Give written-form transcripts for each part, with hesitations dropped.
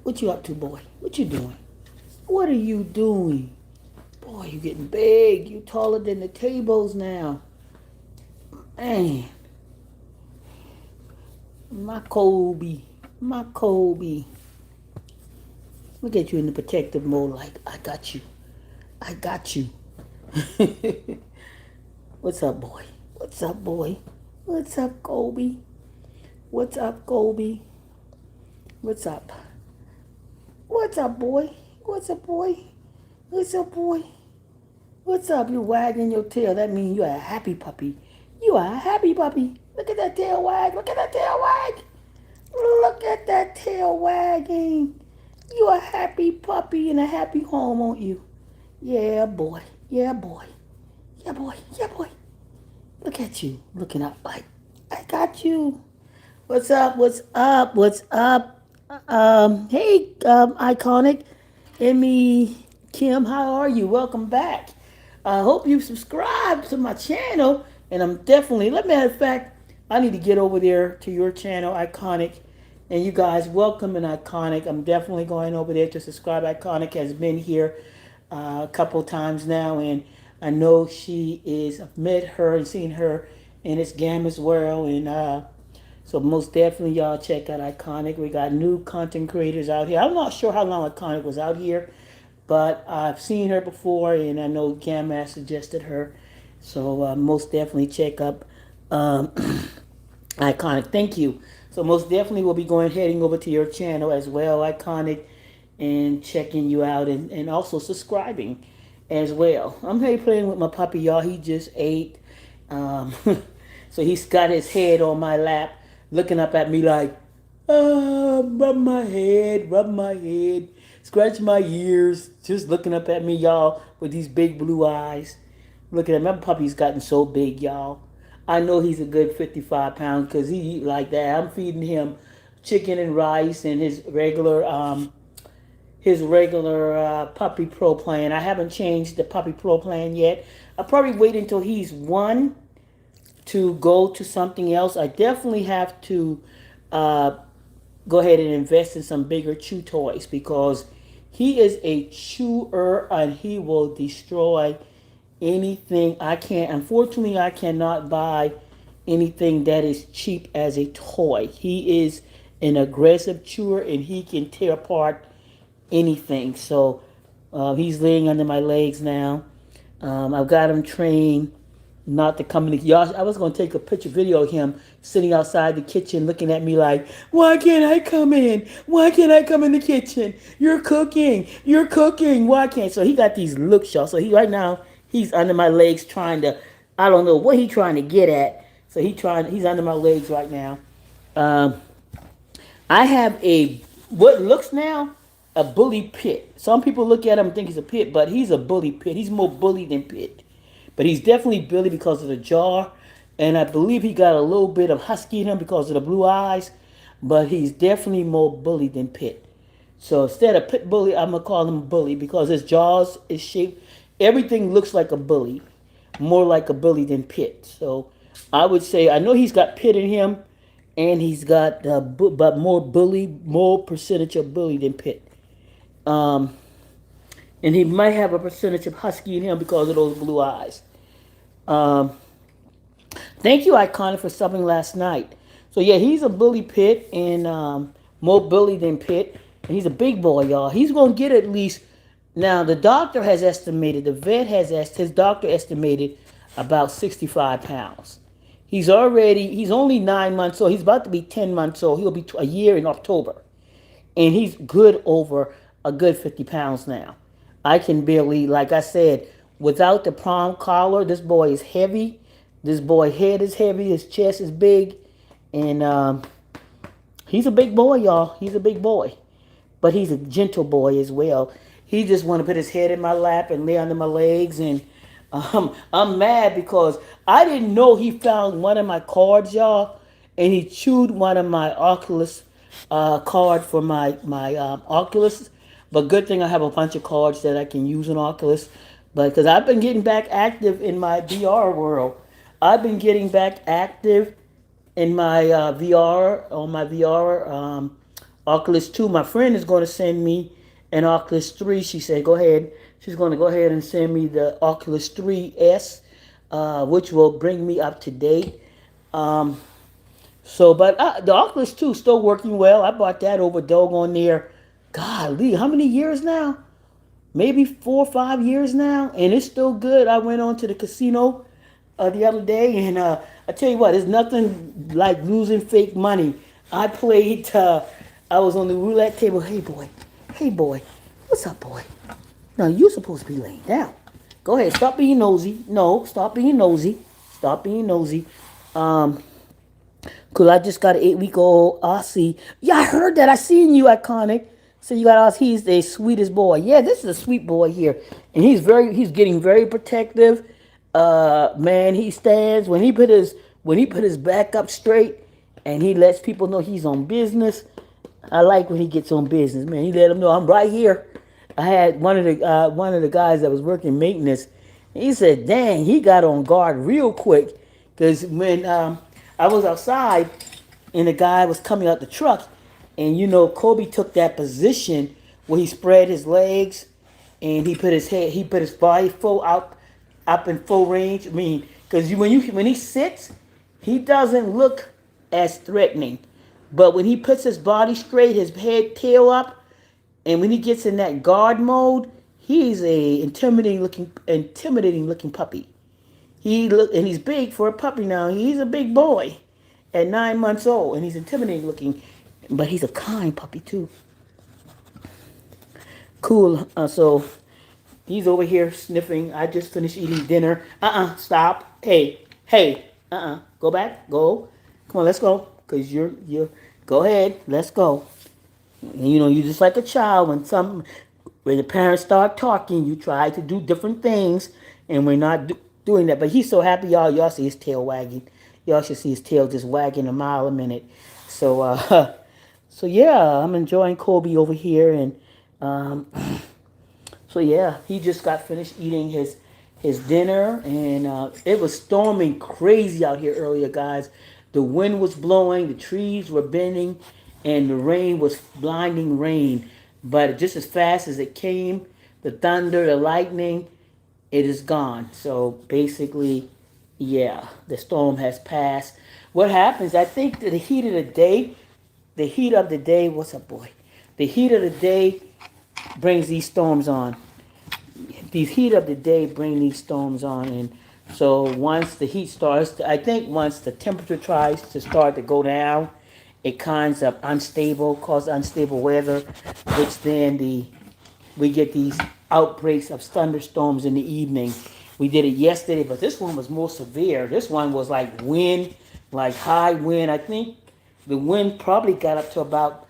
What you up to, boy? What you doing? What are you doing? Boy, you getting big. You taller than the tables now. Man, my Kobe. My Kobe. Look at you in the protective mode like, I got you. I got you. What's up, boy? What's up, boy? What's up, Kobe? What's up, Kobe? What's up? What's up, boy? What's up, boy? What's up, boy? What's up? You wagging your tail. That means you're a happy puppy. You are a happy puppy. Look at that tail wag. Look at that tail wag. Look at that tail wagging. You a happy puppy in a happy home, aren't you? Yeah, boy. Yeah, boy. Yeah, boy. Yeah, boy. Look at you. Looking up like, I got you. What's up? What's up? What's up? Hey, Iconic. Emmy, Kim, how are you? Welcome back. I hope you subscribed to my channel. And I'm definitely, matter of fact, I need to get over there to your channel, Iconic. And you guys, welcome in Iconic. I'm definitely going over there to subscribe. Iconic has been here a couple times now. And I know she is, I've met her and seen her in its game as well. And so most definitely y'all check out Iconic. We got new content creators out here. I'm not sure how long Iconic was out here, but I've seen her before, and I know Gamma suggested her. So most definitely check up um, Iconic. Thank you. So most definitely we'll be heading over to your channel as well, Iconic, and checking you out and also subscribing as well. I'm here playing with my puppy, y'all. He just ate. Um, so he's got his head on my lap, looking up at me like, rub my head, scratch my ears, just looking up at me, y'all, with these big blue eyes. Looking at my puppy's gotten so big, y'all. I know he's a good 55 pounds because he eat like that. I'm feeding him chicken and rice and his regular puppy pro plan. I haven't changed the puppy pro plan yet. I'll probably wait until he's one to go to something else. I definitely have to uh, go ahead and invest in some bigger chew toys because he is a chewer and he will destroy anything. I can't, unfortunately, I cannot buy anything that is cheap as a toy. He is an aggressive chewer and he can tear apart anything. So he's laying under my legs now. I've got him trained not to come in. Y'all, I was going to take a picture video of him sitting outside the kitchen looking at me like, why can't I come in? Why can't I come in the kitchen? You're cooking. You're cooking. Why can't? So he got these looks, y'all. So he right now, he's under my legs trying to, I don't know what he's trying to get at. So he's under my legs right now. Um, I have what looks now a bully pit. Some people look at him and think he's a pit, but he's a bully pit. He's more bully than pit. But he's definitely bully because of the jaw. And I believe he got a little bit of husky in him because of the blue eyes. But he's definitely more bully than pit. So instead of pit bully, I'm going to call him bully because his jaws is shaped. Everything looks like a bully. More like a bully than pit. So I would say, I know he's got pit in him and he's got but more bully, more percentage of bully than pit. Um, and he might have a percentage of husky in him because of those blue eyes. Um, Thank you, Iconic, for subbing last night. So yeah, he's a bully pit and more bully than pit. And he's a big boy, y'all. He's gonna get at least. Now the doctor has estimated, the vet has his doctor estimated about 65 pounds. He's only 9 months old. He's about to be 10 months old. He'll be a year in October, and he's good over a good 50 pounds now. I can barely, like I said, without the prong collar, this boy is heavy. This boy head is heavy. His chest is big, and he's a big boy, y'all. He's a big boy, but he's a gentle boy as well. He just want to put his head in my lap and lay under my legs, and I'm mad because I didn't know he found one of my cards, y'all, and he chewed one of my Oculus card for my Oculus. But good thing I have a bunch of cards that I can use in Oculus. But because I've been getting back active in my VR world, I've been getting back active in my VR on my VR Oculus 2. My friend is going to send me an Oculus 3. She said, go ahead. She's going to go ahead and send me the Oculus 3S, which will bring me up to date. Um, but the Oculus 2 is still working well. I bought that over doggone near, golly, how many years now? Maybe 4 or 5 years now, and it's still good. I went on to the casino the other day, and I tell you what, it's nothing like losing fake money. I played. I was on the roulette table. Hey boy, what's up, boy? No, you're supposed to be laying down. Go ahead, stop being nosy. No, stop being nosy. Stop being nosy. Um, Cause I just got an 8 week old Aussie. Yeah, I heard that. I seen you, iconic. So you got Aussie. He's the sweetest boy. Yeah, this is a sweet boy here, and he's getting very protective. Man, he stands when he put his back up straight, and he lets people know he's on business. I like when he gets on business, man. He let them know I'm right here. I had one of the guys that was working maintenance. He said, "Dang, he got on guard real quick." Because when I was outside and the guy was coming out the truck, and Kobe took that position where he spread his legs and he put his body full out, up in full range. I mean, because when he sits, he doesn't look as threatening, but when he puts his body straight, his head tail up, and when he gets in that guard mode, he's a intimidating looking puppy. And he's big for a puppy now. He's a big boy at 9 months old, and he's intimidating looking, but he's a kind puppy too. Cool. So he's over here sniffing. I just finished eating dinner. Stop. Hey. Go back. Go. Come on, let's go. Cause you're. Go ahead. Let's go. And, you just like a child when the parents start talking, you try to do different things, and we're not doing that. But he's so happy, y'all. Y'all see his tail wagging. Y'all should see his tail just wagging a mile a minute. So, so yeah, I'm enjoying Kobe over here, and um, so yeah, he just got finished eating his dinner, and it was storming crazy out here earlier, guys. The wind was blowing, the trees were bending, and the rain was blinding rain. But just as fast as it came, the thunder, the lightning, it is gone. So basically, yeah, the storm has passed. What happens? I think that the heat of the day, what's up, boy? The heat of the day brings these storms on. These heat of the day bring these storms on, and so once the heat starts, I think once the temperature tries to start to go down, it kinds of cause unstable weather, which then we get these outbreaks of thunderstorms in the evening. We did it yesterday, but this one was more severe. This one was like wind, like high wind. I think the wind probably got up to about,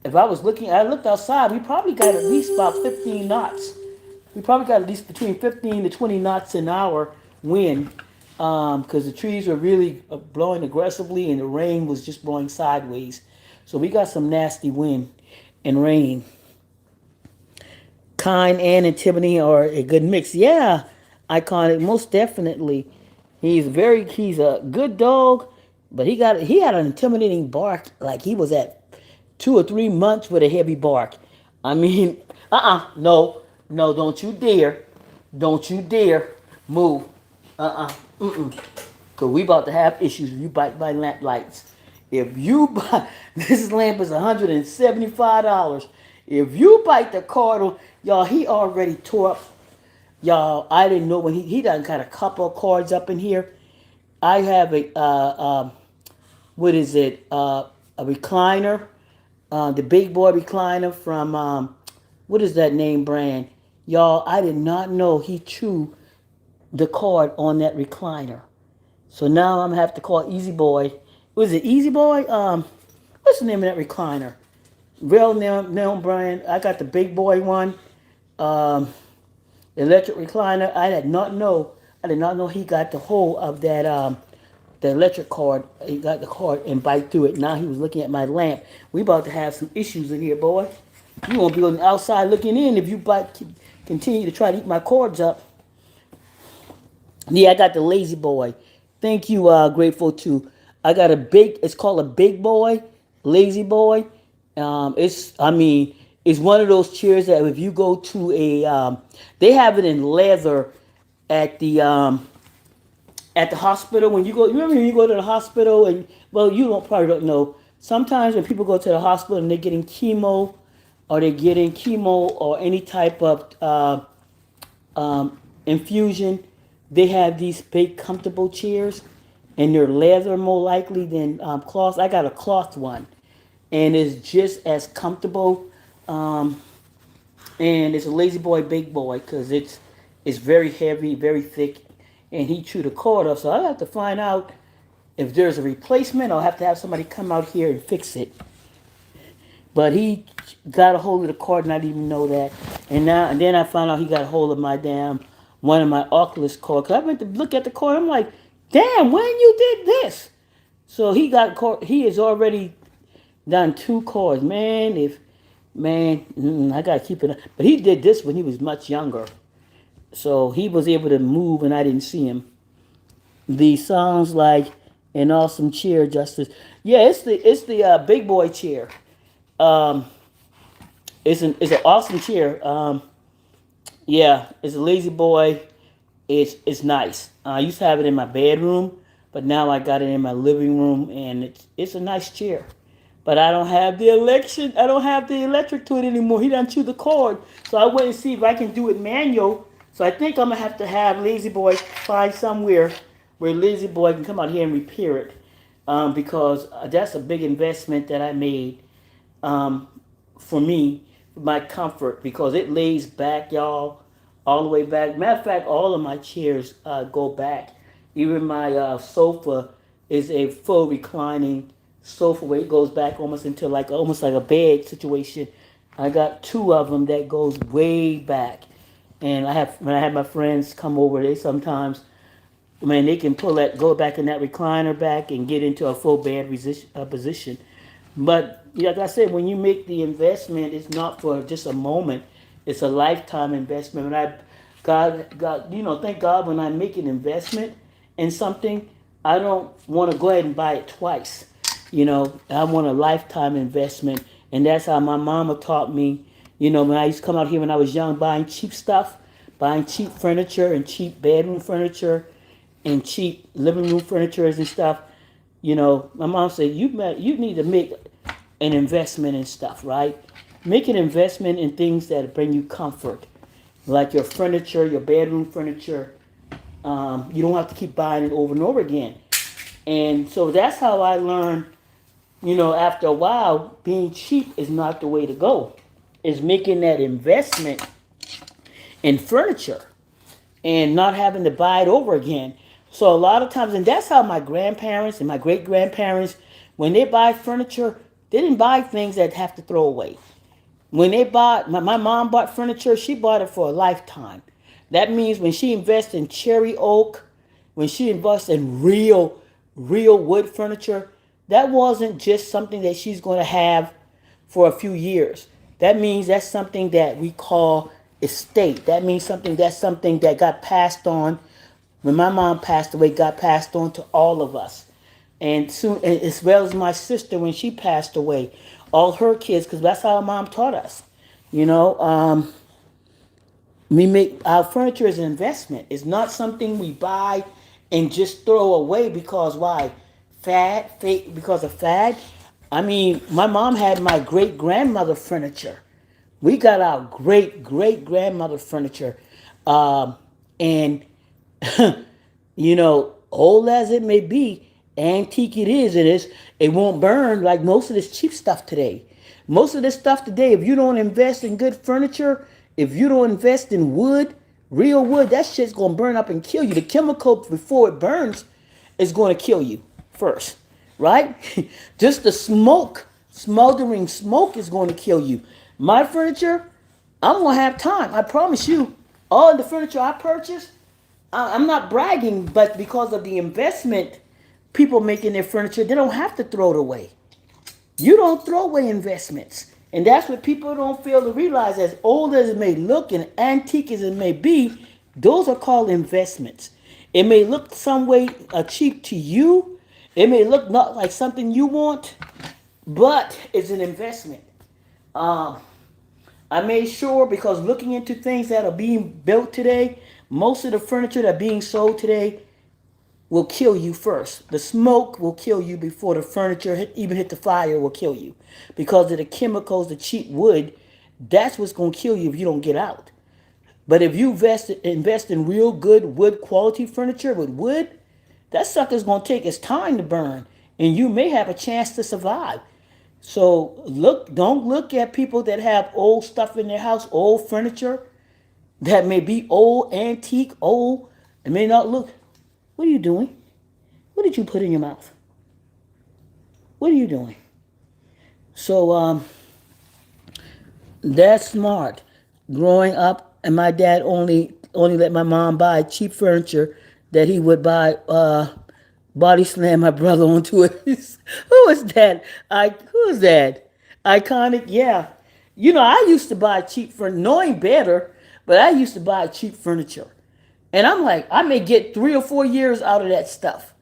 if I looked outside, we probably got at least about 15 knots. We probably got at least between 15 to 20 knots an hour wind, because the trees were really blowing aggressively and the rain was just blowing sideways. So we got some nasty wind and rain. Kind and intimidating are a good mix. Yeah, iconic, most definitely. He's a good dog, but he had an intimidating bark, like he was at 2 or 3 months with a heavy bark. I mean, no, no, don't you dare move, mm-mm. Cause we about to have issues if you bite my lamp lights. If you buy this lamp is $175. If you bite the cord, y'all, he already tore up. Y'all, I didn't know when he done got a couple of cords up in here. I have what is it? A recliner, the big boy recliner from what is that name brand? Y'all, I did not know he chewed the cord on that recliner. So now I'm gonna have to call Easy Boy. Was it Easy Boy? What's the name of that recliner? Real name brand. I got the big boy one. Um, Electric recliner. I did not know he got the whole of that. The electric cord. He got the cord and bite through it. Now he was looking at my lamp. We about to have some issues in here, boy. You won't be on the outside looking in if you continue to try to eat my cords up. Yeah, I got the lazy boy. Thank you, Grateful too. I got it's called a big boy, lazy boy. I mean, it's one of those chairs that if you go to they have it in leather at the hospital. When you go, you remember when you go to the hospital and, well, you don't probably don't know. Sometimes when people go to the hospital and they're getting chemo, or they're getting chemo or any type of infusion, they have these big comfortable chairs, and they're leather more likely than cloth. I got a cloth one, and it's just as comfortable. Um, and it's a lazy boy, big boy, because it's very heavy, very thick, and he chewed the cord off. So I have to find out if there's a replacement. I'll have to have somebody come out here and fix it. But he got a hold of the cord, and I didn't even know that. And then I found out he got a hold of my damn one of my Oculus cord. Cause I went to look at the cord. I'm like, damn, when you did this? So he got cord. He has already done two cords, man. I gotta keep it. But he did this when he was much younger, so he was able to move, and I didn't see him. The sounds like an awesome chair, Justice. Yeah, it's the big boy chair. Um, it's an awesome chair. Yeah, it's a lazy boy. It's nice. I used to have it in my bedroom, but now I got it in my living room, and it's a nice chair. But I don't have the election. I don't have the electric to it anymore. He done chew the cord, so I wait and see if I can do it manual. So I think I'm gonna have Lazy Boy find somewhere where Lazy Boy can come out here and repair it, because that's a big investment that I made, um, for me, for my comfort, because it lays back, y'all, all the way back. Matter of fact, all of my chairs go back. Even my sofa is a full reclining sofa where it goes back almost like a bed situation. I got two of them that goes way back, and when I have my friends come over, they sometimes, man, they can go back in that recliner back and get into a full bed position. But like I said, when you make the investment, it's not for just a moment. It's a lifetime investment. And thank God when I make an investment in something, I don't want to go ahead and buy it twice. I want a lifetime investment, and that's how my mama taught me. When I used to come out here when I was young, buying cheap stuff, buying cheap furniture and cheap bedroom furniture, and cheap living room furniture and stuff. My mom said, you need to make an investment in stuff, right? Make an investment in things that bring you comfort, like your furniture, your bedroom furniture. You don't have to keep buying it over and over again. And so that's how I learned, after a while, being cheap is not the way to go. Is making that investment in furniture and not having to buy it over again. So a lot of times, and that's how my grandparents and my great grandparents, when they buy furniture, they didn't buy things that have to throw away. When my mom bought furniture, she bought it for a lifetime. That means when she invests in cherry oak, when she invests in real wood furniture, that wasn't just something that she's going to have for a few years. That means that's something that we call estate. That means something that got passed on. When my mom passed away, got passed on to all of us. And soon, as well as my sister when she passed away, all her kids, because that's how our mom taught us. You know, we make our furniture as an investment. It's not something we buy and just throw away because why? Because of fad. I mean, my mom had my great grandmother furniture. We got our great grandmother furniture, and old as it may be, antique it won't burn like most of this cheap stuff today. Most of this stuff today, if you don't invest in good furniture, if you don't invest in wood, real wood, that shit's gonna burn up and kill you. The chemical before it burns is gonna kill you first, right? Just the smoke, smoldering smoke is going to kill you. My furniture, I'm gonna have time. I promise you. All the furniture I purchased, I'm not bragging, but because of the investment people make in their furniture, they don't have to throw it away. You don't throw away investments. And that's what people don't fail to realize. As old as it may look and antique as it may be, those are called investments. It may look some way cheap to you. It may look not like something you want, but it's an investment. Um, I made sure because looking into things that are being built today, most of the furniture that are being sold today will kill you first. The smoke will kill you before the furniture even hit the fire will kill you because of the chemicals, the cheap wood. That's what's going to kill you if you don't get out. But if you invest in real good wood quality furniture with wood, that sucker's going to take its time to burn and you may have a chance to survive. So don't look at people that have old stuff in their house, old furniture that may be old, antique, old, and may not look. What are you doing? What did you put in your mouth? What are you doing? So that's smart. Growing up, and my dad only let my mom buy cheap furniture that he would buy body slam my brother onto it. Who is that? Who is that? Iconic, yeah. You know, I used to buy cheap furniture, knowing better, but I used to buy cheap furniture. And I'm like, I may get 3 or 4 years out of that stuff,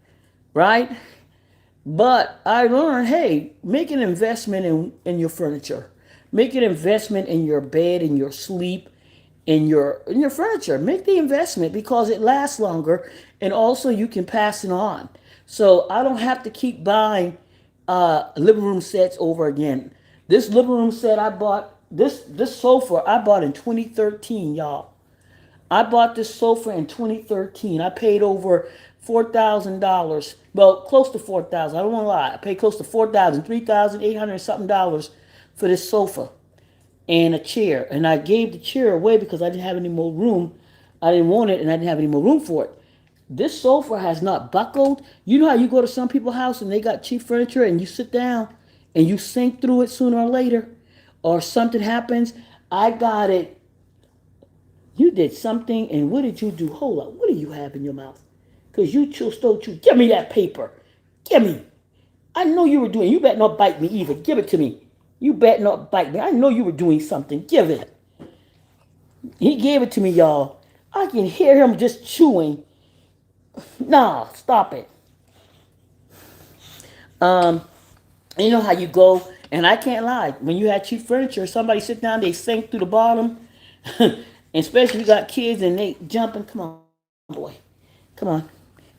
right? But I learned, hey, make an investment in your furniture. Make an investment in your bed, in your sleep, in your furniture. Make the investment because it lasts longer and also you can pass it on. So I don't have to keep buying living room sets over again. This living room set I bought, this sofa I bought in 2013, y'all. I bought this sofa in 2013. I paid over $4,000. Well, close to 4,000. I don't want to lie. I paid close to 4,000, 3,800 something dollars for this sofa and a chair. And I gave the chair away because I didn't have any more room. I didn't want it and I didn't have any more room for it. This sofa has not buckled. You know how you go to some people's house and they got cheap furniture and you sit down and you sink through it sooner or later or something happens. I got it. You did something, and what did you do? Hold up, what do you have in your mouth? Because you stole chew. Give me that paper. Give me. I know you were doing. You better not bite me either. Give it to me. You better not bite me. I know you were doing something. Give it. He gave it to me, y'all. I can hear him just chewing. Nah, stop it. Um, you know how you go, and I can't lie. When you have cheap furniture, somebody sit down, they sink through the bottom. And especially if you got kids and they jumping. Come on, boy. Come on.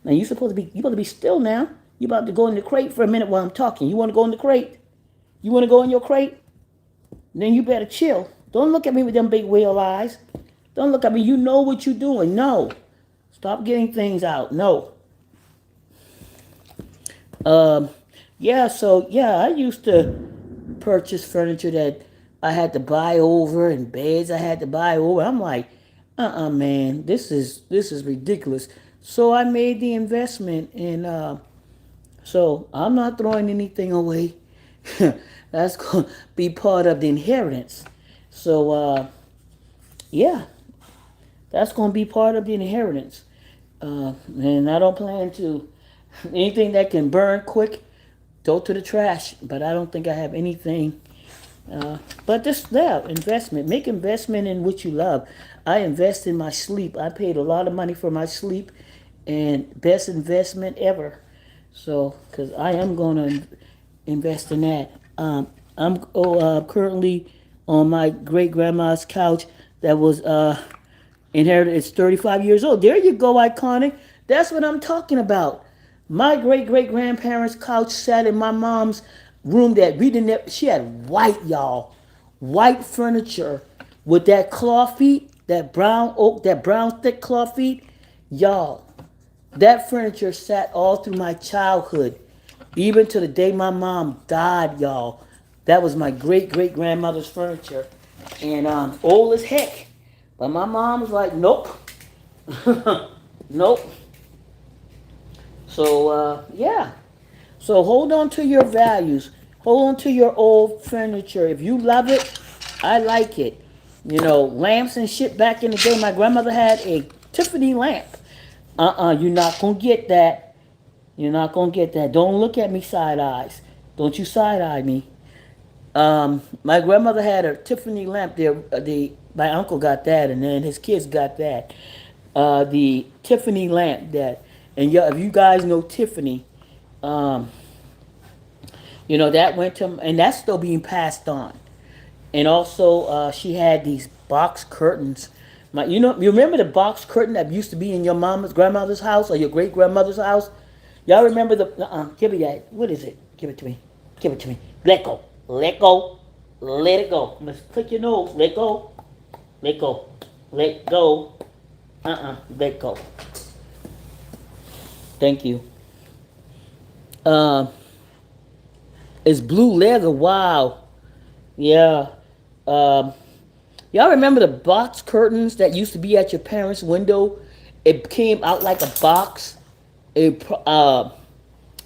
Now you supposed to be still now. You about to go in the crate for a minute while I'm talking. You want to go in the crate? You want to go in your crate? Then you better chill. Don't look at me with them big whale eyes. Don't look at me. You know what you're doing. No. Stop getting things out. No. Um, yeah, so yeah, I used to purchase furniture that I had to buy over and beds I had to buy over. I'm like, man, this is ridiculous. So I made the investment and so I'm not throwing anything away. That's going to be part of the inheritance. So yeah, that's going to be part of the inheritance. And I don't plan to anything that can burn quick, go to the trash. But I don't think I have anything. But this, yeah, investment. Make investment in what you love. I invest in my sleep. I paid a lot of money for my sleep, and best investment ever. So, because I am going to invest in that. I'm currently on my great grandma's couch that was inherited. It's 35 years old. There you go, iconic. That's what I'm talking about. My great grandparents' couch sat in my mom's room that we didn't. She had white, y'all, white furniture with that claw feet, that brown oak, that brown thick claw feet, y'all. That furniture sat all through my childhood, even to the day my mom died, y'all. That was my great grandmother's furniture, and old as heck. But my mom was like, nope, nope. So yeah. So hold on to your values. Hold on to your old furniture. If you love it, I like it. You know, lamps and shit back in the day. My grandmother had a Tiffany lamp. You're not gonna get that. You're not gonna get that. Don't look at me side eyes. Don't you side eye me. My grandmother had a Tiffany lamp. The my uncle got that, and then his kids got that. The Tiffany lamp that, and yeah, if you guys know Tiffany, um, You know, that went to, and that's still being passed on. And also, she had these box curtains. You remember the box curtain that used to be in your mama's grandmother's house or your great grandmother's house? Y'all remember the? Give me that. What is it? Give it to me. Give it to me. Let go. Let go. Let it go. Let's click your nose. Let go. Let go. Let go. Let go. Thank you. Um, it's blue leather. Wow. Yeah. Um, y'all remember the box curtains that used to be at your parents' window? It came out like a box. It,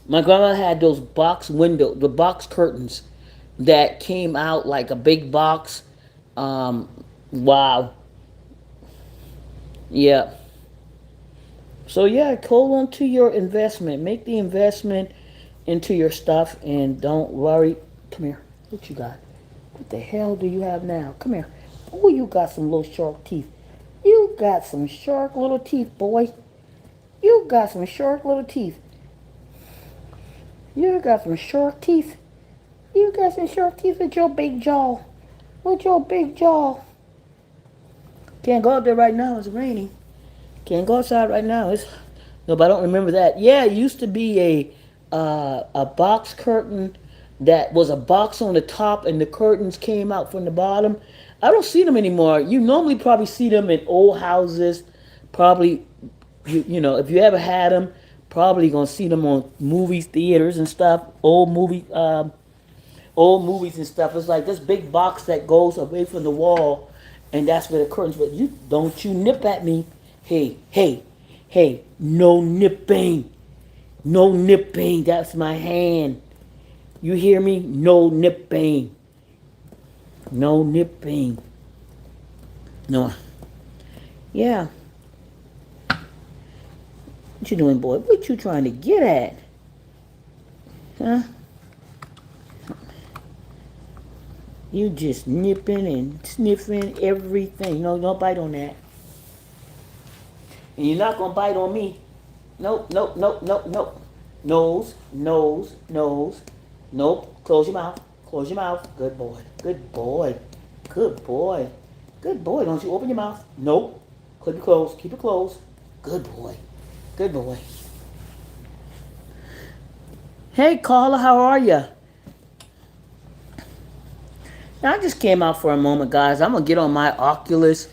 my grandma had those the box curtains that came out like a big box. Um, wow. Yeah. So yeah, hold on to your investment. Make the investment into your stuff and don't worry. Come here. What you got? What the hell do you have now? Come here. Oh, you got some little shark teeth. You got some shark little teeth, boy. You got some shark little teeth. You got some shark teeth. You got some shark teeth with your big jaw. With your big jaw. Can't go out there right now. It's raining. Can't go outside right now. It's no, but I don't remember that. Yeah, it used to be a box curtain that was a box on the top, and the curtains came out from the bottom. I don't see them anymore. You normally probably see them in old houses. Probably, you know, if you ever had them, probably gonna see them on movie theaters and stuff. Old movies and stuff. It's like this big box that goes away from the wall, and that's where the curtains. But you don't you nip at me. Hey, hey, hey, no nipping. No nipping. That's my hand. You hear me? No nipping. No nipping. No. Yeah. What you doing, boy? What you trying to get at? Huh? You just nipping and sniffing everything. No, don't bite on that. And you're not gonna bite on me. Nope, nope, nope, nope, nope. Nose, nose, nose. Nope. Close your mouth. Close your mouth. Good boy. Good boy. Good boy. Good boy. Don't you open your mouth. Nope. Keep it closed. Keep it closed. Good boy. Good boy. Hey, Carla, how are you? Now, I just came out for a moment, guys. I'm gonna get on my Oculus.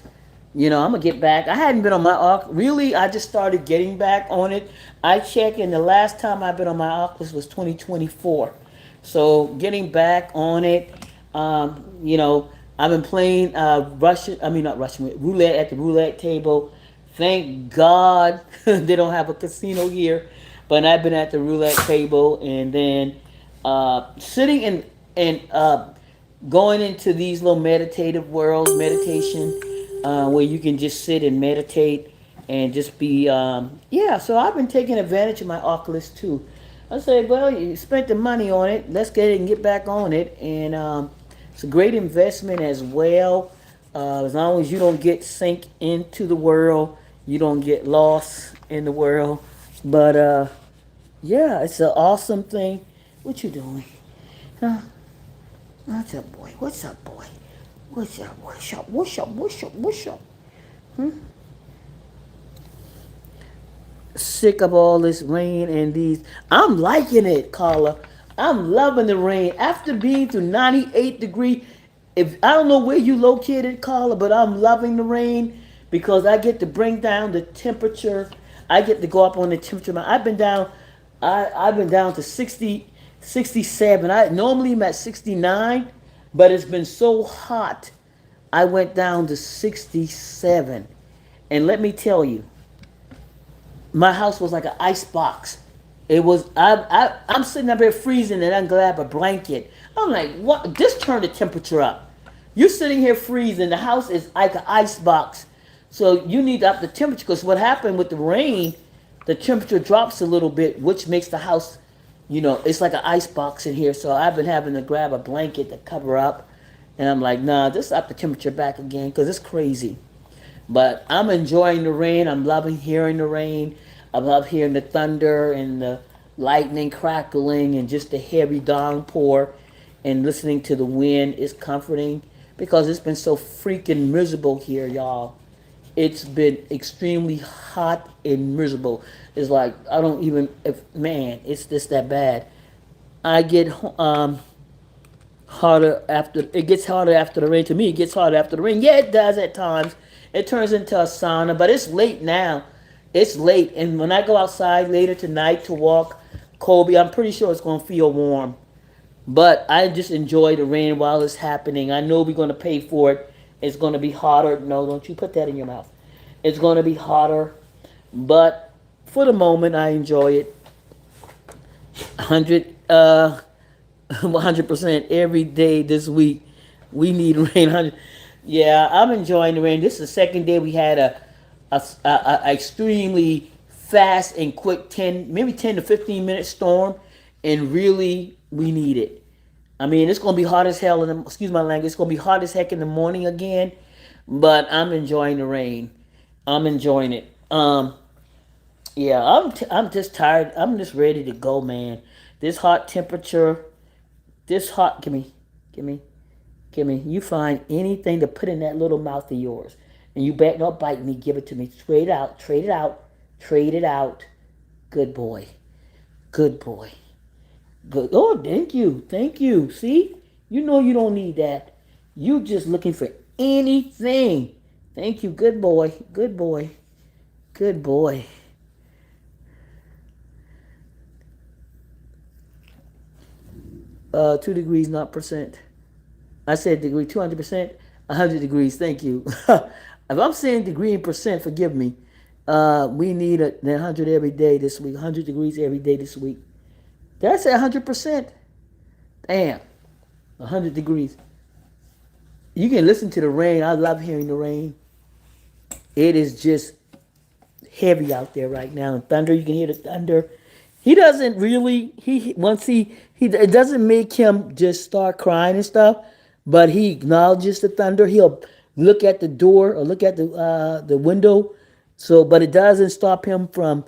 You know, I'm gonna get back. I hadn't been on my really. I just started getting back on it. I checked, and the last time I've been on my Oculus was 2024. So getting back on it. You know, I've been playing Russian. I mean, not Russian roulette at the roulette table. Thank God they don't have a casino here, but I've been at the roulette table, and then sitting and going into these little meditative worlds, meditation, where you can just sit and meditate and just be, yeah. So I've been taking advantage of my Oculus too. I say, well, you spent the money on it. Let's get it and get back on it, and it's a great investment as well. As long as you don't get sink into the world, you don't get lost in the world. But yeah, it's an awesome thing. What you doing? Huh? What's up, boy? What's up, boy? What's up? What's up? What's up? What's up? What's up? Hmm? Sick of all this rain and these. I'm liking it, Carla. I'm loving the rain. After being through 98 degree, if I don't know where you located, Carla, but I'm loving the rain because I get to bring down the temperature. I get to go up on the temperature. I've been down to 60, 67. I normally am at 69, but it's been so hot. I went down to 67. And let me tell you, my house was like an ice box. It was I'm sitting up here freezing and I'm glad a blanket. I'm like, what? Just turn the temperature up. You're sitting here freezing. The house is like an ice box. So you need to up the temperature because what happened with the rain, the temperature drops a little bit, which makes the house, you know, it's like an ice box in here. So I've been having to grab a blanket to cover up. And I'm like, nah, just up the temperature back again because it's crazy. But I'm enjoying the rain. I'm loving hearing the rain. I love hearing the thunder and the lightning crackling and just a heavy downpour, and listening to the wind is comforting because it's been so freaking miserable here, y'all. It's been extremely hot and miserable. It's like I don't even if man, it's just that bad. I get harder after it gets harder after the rain. To me, it gets harder after the rain. Yeah, it does at times. It turns into a sauna, but it's late now. It's late, and when I go outside later tonight to walk, Kobe, I'm pretty sure it's gonna feel warm. But I just enjoy the rain while it's happening. I know we're gonna pay for it. It's gonna be hotter. No, don't you put that in your mouth. It's gonna be hotter, but for the moment, I enjoy it. 100% every day this week. We need rain. Yeah, I'm enjoying the rain. This is the second day we had a extremely fast and quick 10 to 15 minute storm, and really we need it. I mean, it's gonna be hot as hell. Excuse my language. It's gonna be hot as heck in the morning again, but I'm enjoying the rain. I'm enjoying it. Yeah, I'm just tired. I'm just ready to go, man. This hot temperature, this hot. Give me, give me. You find anything to put in that little mouth of yours, and you bet not bite me. Give it to me. Trade it out. Trade it out. Trade it out. Good boy. Good boy. Good. Oh, thank you. Thank you. See, you know you don't need that. You just looking for anything. Thank you. Good boy. Good boy. Good boy. 2 degrees, not percent. I said degree, 200%, 100 degrees. Thank you. If I'm saying degree and percent, forgive me. We need 100 every day this week. 100 degrees every day this week. Did I say 100%? Damn, 100 degrees. You can listen to the rain. I love hearing the rain. It is just heavy out there right now. And thunder, you can hear the thunder. He doesn't really. He once he it doesn't make him just start crying and stuff, but he acknowledges the thunder. He'll look at the door or look at the window. So, but it doesn't stop him from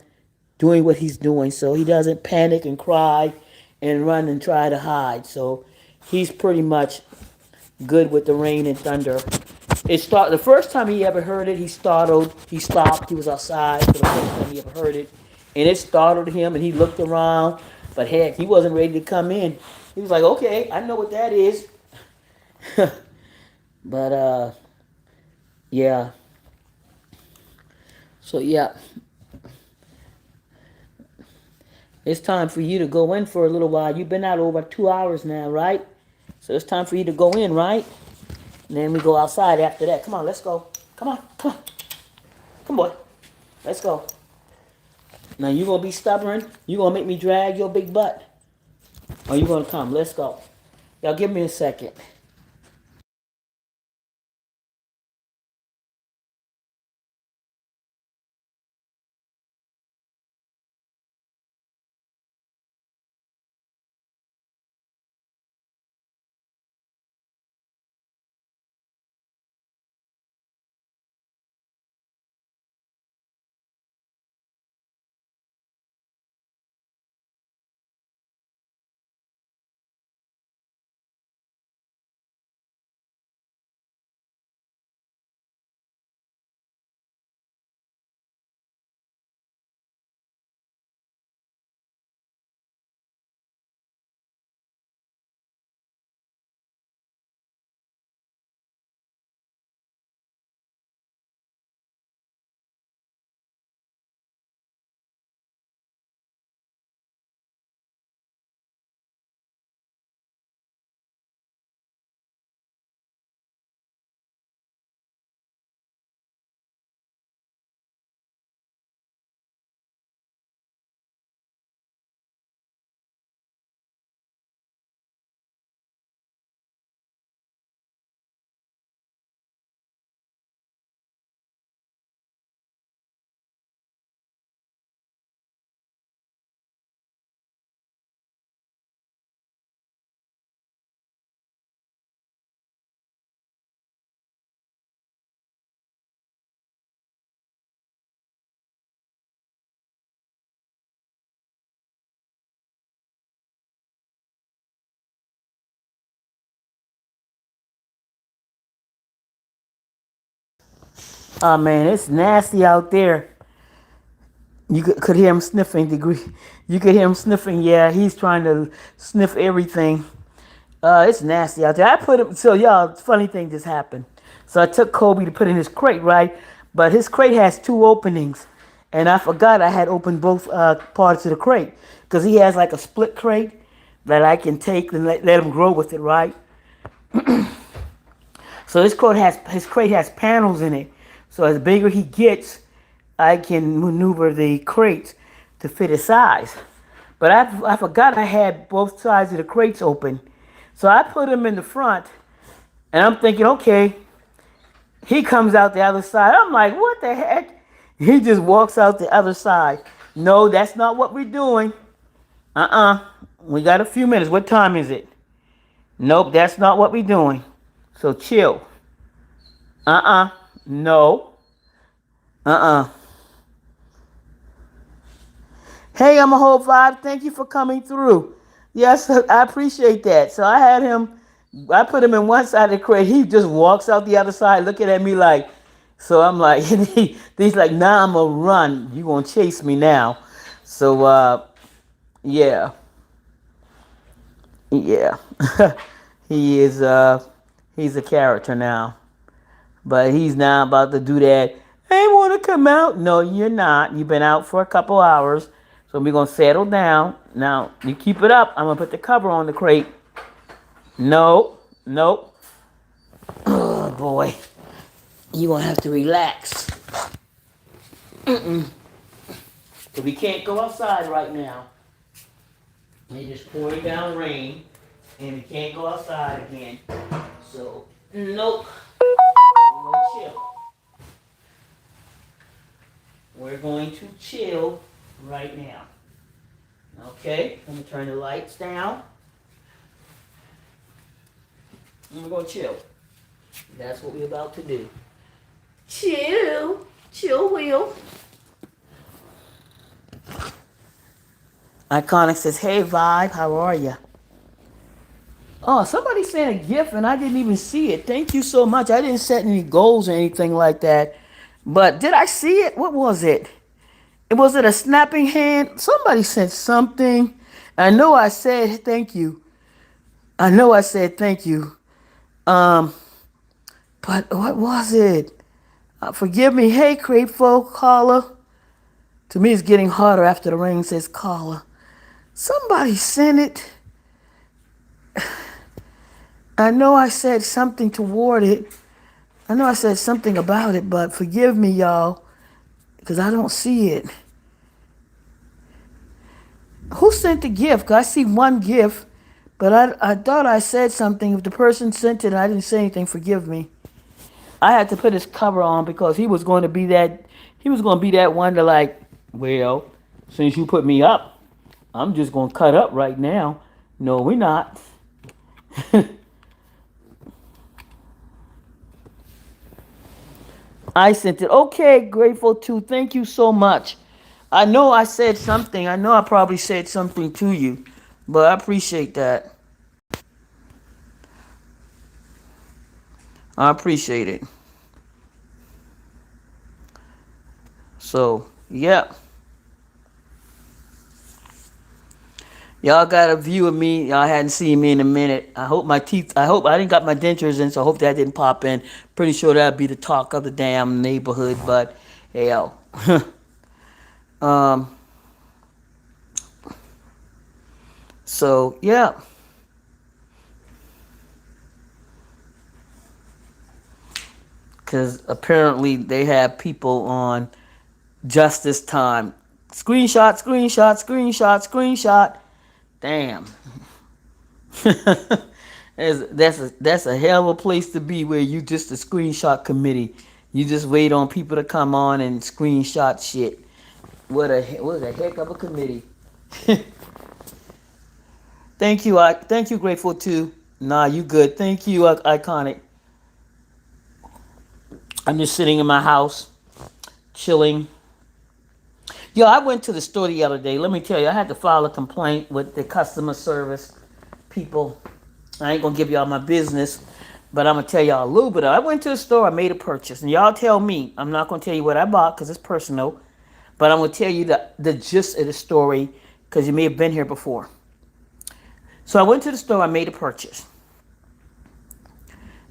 doing what he's doing. So he doesn't panic and cry and run and try to hide. So he's pretty much good with the rain and thunder. The first time he ever heard it, he startled. He stopped. He was outside for the first time he ever heard it, and it startled him. And he looked around, but heck, he wasn't ready to come in. He was like, "Okay, I know what that is." But yeah. So yeah, it's time for you to go in for a little while. You've been out over 2 hours now, right? So it's time for you to go in, right? And then we go outside after that. Come on, let's go. Come on, come on, come on, boy. Let's go. Now you gonna be stubborn? You gonna make me drag your big butt? Or you gonna come? Let's go. Y'all give me a second. Oh man, it's nasty out there. You could hear him sniffing. You could hear him sniffing. Yeah, he's trying to sniff everything. It's nasty out there. I put him. So y'all, funny thing just happened. So I took Kobe to put in his crate, right? But his crate has two openings, and I forgot I had opened both parts of the crate because he has like a split crate that I can take and let him grow with it, right? So his crate has panels in it. So as bigger he gets, I can maneuver the crate to fit his size. But I forgot I had both sides of the crates open. So I put him in the front, and I'm thinking, okay, he comes out the other side. I'm like, what the heck? He just walks out the other side. No, that's not what we're doing. We got a few minutes. What time is it? Nope, that's not what we're doing. So chill. No. Uh-uh. Hey, I'm a whole vibe. Thank you for coming through. Yes, I appreciate that. So I put him in one side of the crate. He just walks out the other side looking at me like, so I'm like, he's like, nah, I'm gonna run. You gonna chase me now. So, yeah, yeah. he is, he's a character now. But he's now about to do that. Hey, want to come out? No, you're not. You've been out for a couple hours. So we're going to settle down. Now, you keep it up. I'm going to put the cover on the crate. No, nope. Oh, boy. You're going to have to relax. Because we can't go outside right now. It just pouring down rain. And we can't go outside again. So, nope. We're going to chill. We're going to chill right now. Okay, I'm gonna turn the lights down. And we're gonna chill. That's what we're about to do. Chill. Chill, Will. Iconic says, hey, Vibe, how are you? Oh, somebody sent a gift and I didn't even see it. Thank you so much. I didn't set any goals or anything like that. But did I see it? What was it? Was it a snapping hand? Somebody sent something. I know I said thank you. I know I said thank you. But what was it? Forgive me. Hey, grateful caller. To me, it's getting harder after the rain says caller. Somebody sent it. I know I said something toward it. I know I said something about it, but forgive me, y'all, because I don't see it. Who sent the gift? 'Cause I see one gift, but I thought I said something. If the person sent it and I didn't say anything, forgive me. I had to put his cover on because he was going to be that one to like, well, since you put me up, I'm just going to cut up right now. No, we're not. I sent it. Okay, grateful too. Thank you so much. I know I said something. I know I probably said something to you, but I appreciate that. I appreciate it. So, yeah. Y'all got a view of me. Y'all hadn't seen me in a minute. I hope I didn't got my dentures in, so I hope that didn't pop in. Pretty sure that'd be the talk of the damn neighborhood, but hell. um, so, yeah. Because apparently they have people on justice time. Screenshot, screenshot, screenshot, screenshot. Damn. that's a hell of a place to be where you just a screenshot committee. You just wait on people to come on and screenshot shit. What a heck of a committee. Thank you, grateful too. Nah, you good. Thank you, iconic. I'm just sitting in my house, chilling. Yo, I went to the store the other day. Let me tell you, I had to file a complaint with the customer service people. I ain't gonna give y'all my business, But I'm gonna tell y'all a little bit. I went to the store. I made a purchase, and y'all tell me. I'm not gonna tell you what I bought because it's personal. But I'm gonna tell you the gist of the story because you may have been here before. So I went to the store. I made a purchase.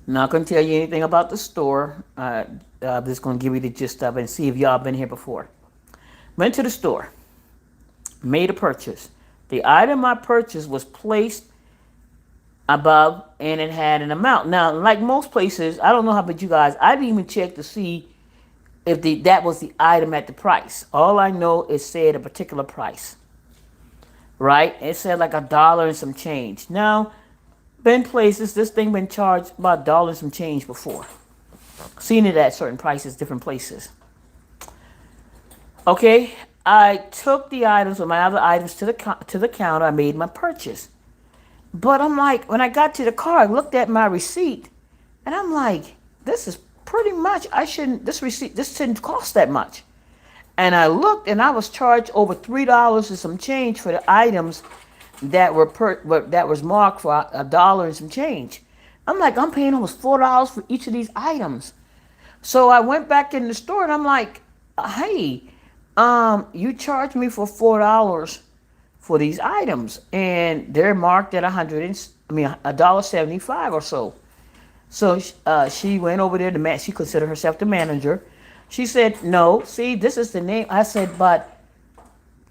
Not gonna tell you anything about the store. I'm just gonna give you the gist of it and see if y'all been here before. Went to the store. Made a purchase. The item I purchased was placed above and it had an amount. Now, like most places, I don't know how about you guys, I didn't even check to see if that was the item at the price. All I know is said a particular price. Right? It said like $1 and some change. Now, been places, this thing been charged about $1 and some change before. Seen it at certain prices, different places. Okay, I took the items with my other items to the counter. I made my purchase. But I'm like, when I got to the car, I looked at my receipt, and I'm like, this is pretty much, this shouldn't cost that much. And I looked, and I was charged over $3 and some change for the items that was marked for $1 and some change. I'm like, I'm paying almost $4 for each of these items. So I went back in the store, and I'm like, hey, you charged me for $4 for these items, and they're marked at $1.75 or so. So she went over there to she considered herself the manager. She said, "No, see, this is the name." I said, "But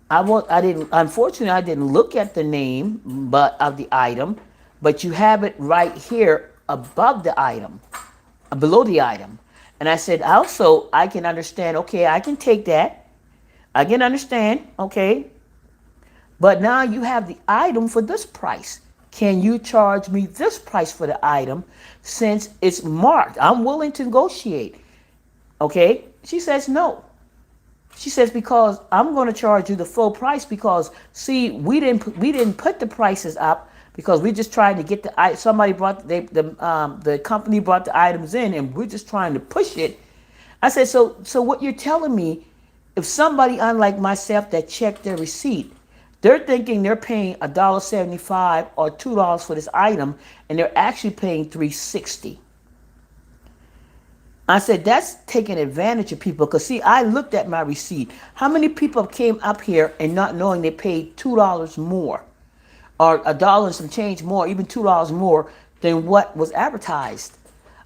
I didn't. Unfortunately, I didn't look at the name, but of the item. But you have it right here above the item, below the item." And I said, "Also, I can understand. Okay, I can take that. I can understand. Okay, but now you have the item for this price. Can you charge me this price for the item since it's marked? I'm willing to negotiate." Okay? She says no. She says because I'm going to charge you the full price because see, we didn't put the prices up because we're just trying to get somebody brought the company brought the items in and we're just trying to push it. I said so what you're telling me, if somebody unlike myself that checked their receipt, they're thinking they're paying $1.75 or $2 for this item, and they're actually paying $3.60. I said that's taking advantage of people. Cause see, I looked at my receipt. How many people came up here and not knowing they paid $2 more, or $1 and some change more, even $2 more than what was advertised?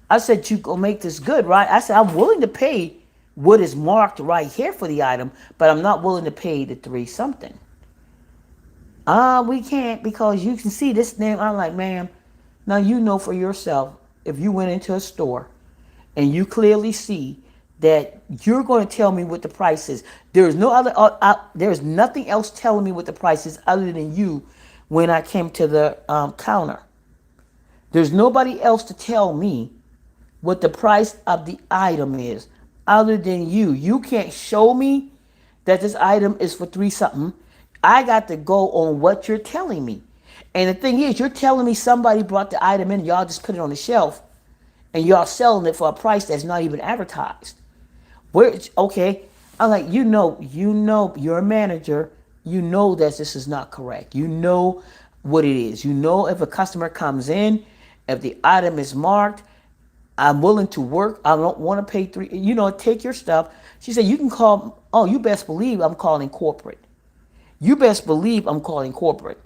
I said you go make this good, right? I said I'm willing to pay what is marked right here for the item, but I'm not willing to pay the three something. We can't because you can see this name. I'm like, ma'am, now you know for yourself, if you went into a store and you clearly see that you're going to tell me what the price is. There's there's nothing else telling me what the price is other than you when I came to the counter. There's nobody else to tell me what the price of the item is other than you. You can't show me that this item is for three something. I got to go on what you're telling me. And the thing is, you're telling me somebody brought the item in, y'all just put it on the shelf, and y'all selling it for a price that's not even advertised. Okay, I'm like, you're a manager. You know that this is not correct. You know what it is. You know if a customer comes in, if the item is marked, I'm willing to work. I don't want to pay take your stuff. She said, you can call, oh, you best believe I'm calling corporate. You best believe I'm calling corporate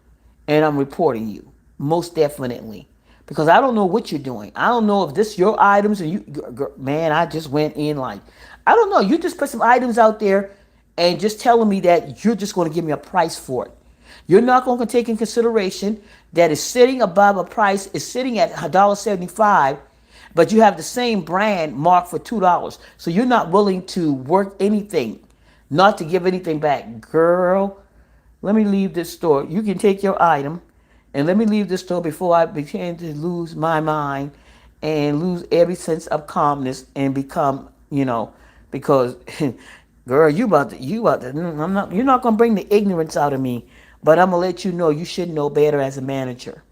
and I'm reporting you. Most definitely. Because I don't know what you're doing. I don't know if this is your items or man, I just went in like, I don't know. You just put some items out there and just telling me that you're just going to give me a price for it. You're not going to take in consideration that it's sitting above a price, is sitting at $1.75, but you have the same brand marked for $2. So you're not willing to work anything, not to give anything back. Girl, let me leave this store. You can take your item and let me leave this store before I begin to lose my mind and lose every sense of calmness and become, because girl, you're not going to bring the ignorance out of me, but I'm going to let you know you should know better as a manager.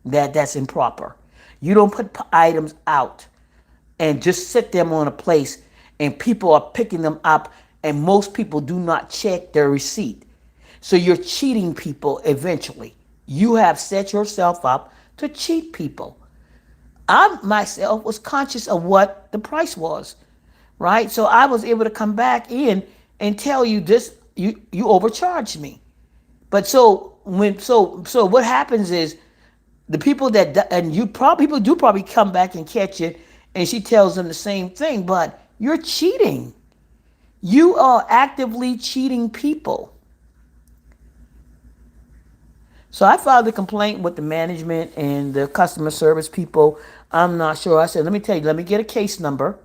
That's improper. You don't put items out and just sit them on a place and people are picking them up and most people do not check their receipt. So you're cheating people eventually. You have set yourself up to cheat people. I myself was conscious of what the price was, right? So I was able to come back in and tell you this, you overcharged me. But so what happens is the people that, and you probably, people do probably come back and catch it, and she tells them the same thing, but you're cheating. You are actively cheating people. So I filed a complaint with the management and the customer service people. I'm not sure. I said, let me tell you, let me get a case number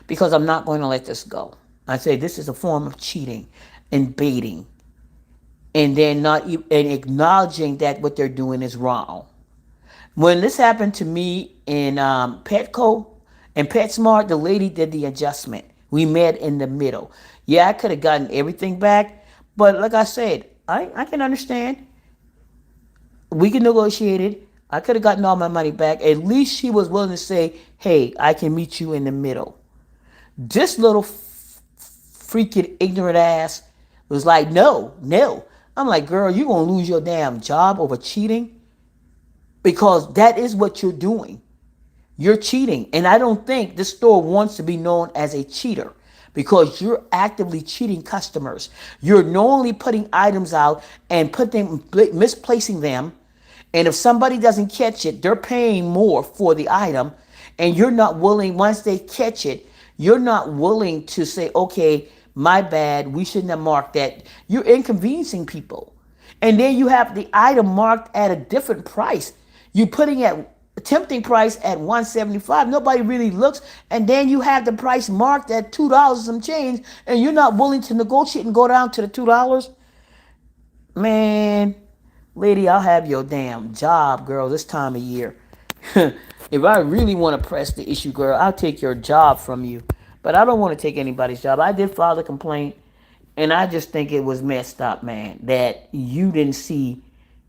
because I'm not going to let this go. I say this is a form of cheating and baiting, and then not and acknowledging that what they're doing is wrong. When this happened to me in Petco and PetSmart, the lady did the adjustment. We met in the middle. Yeah, I could have gotten everything back, but like I said, I can understand. We can negotiate it. I could have gotten all my money back. At least she was willing to say, hey, I can meet you in the middle. This little freaking ignorant ass was like, no, no. I'm like, girl, you're going to lose your damn job over cheating because that is what you're doing. You're cheating. And I don't think this store wants to be known as a cheater because you're actively cheating customers. You're knowingly putting items out and misplacing them. And if somebody doesn't catch it, they're paying more for the item. And you're not willing, once they catch it, you're not willing to say, okay, my bad, we shouldn't have marked that. You're inconveniencing people. And then you have the item marked at a different price. You're putting at tempting price at 175. Nobody really looks, and then you have the price marked at $2 some change, and you're not willing to negotiate and go down to the $2. Man, lady, I'll have your damn job, girl, this time of year. If I really want to press the issue, girl, I'll take your job from you. But I don't want to take anybody's job. I did file a complaint, and I just think it was messed up, man, that you didn't see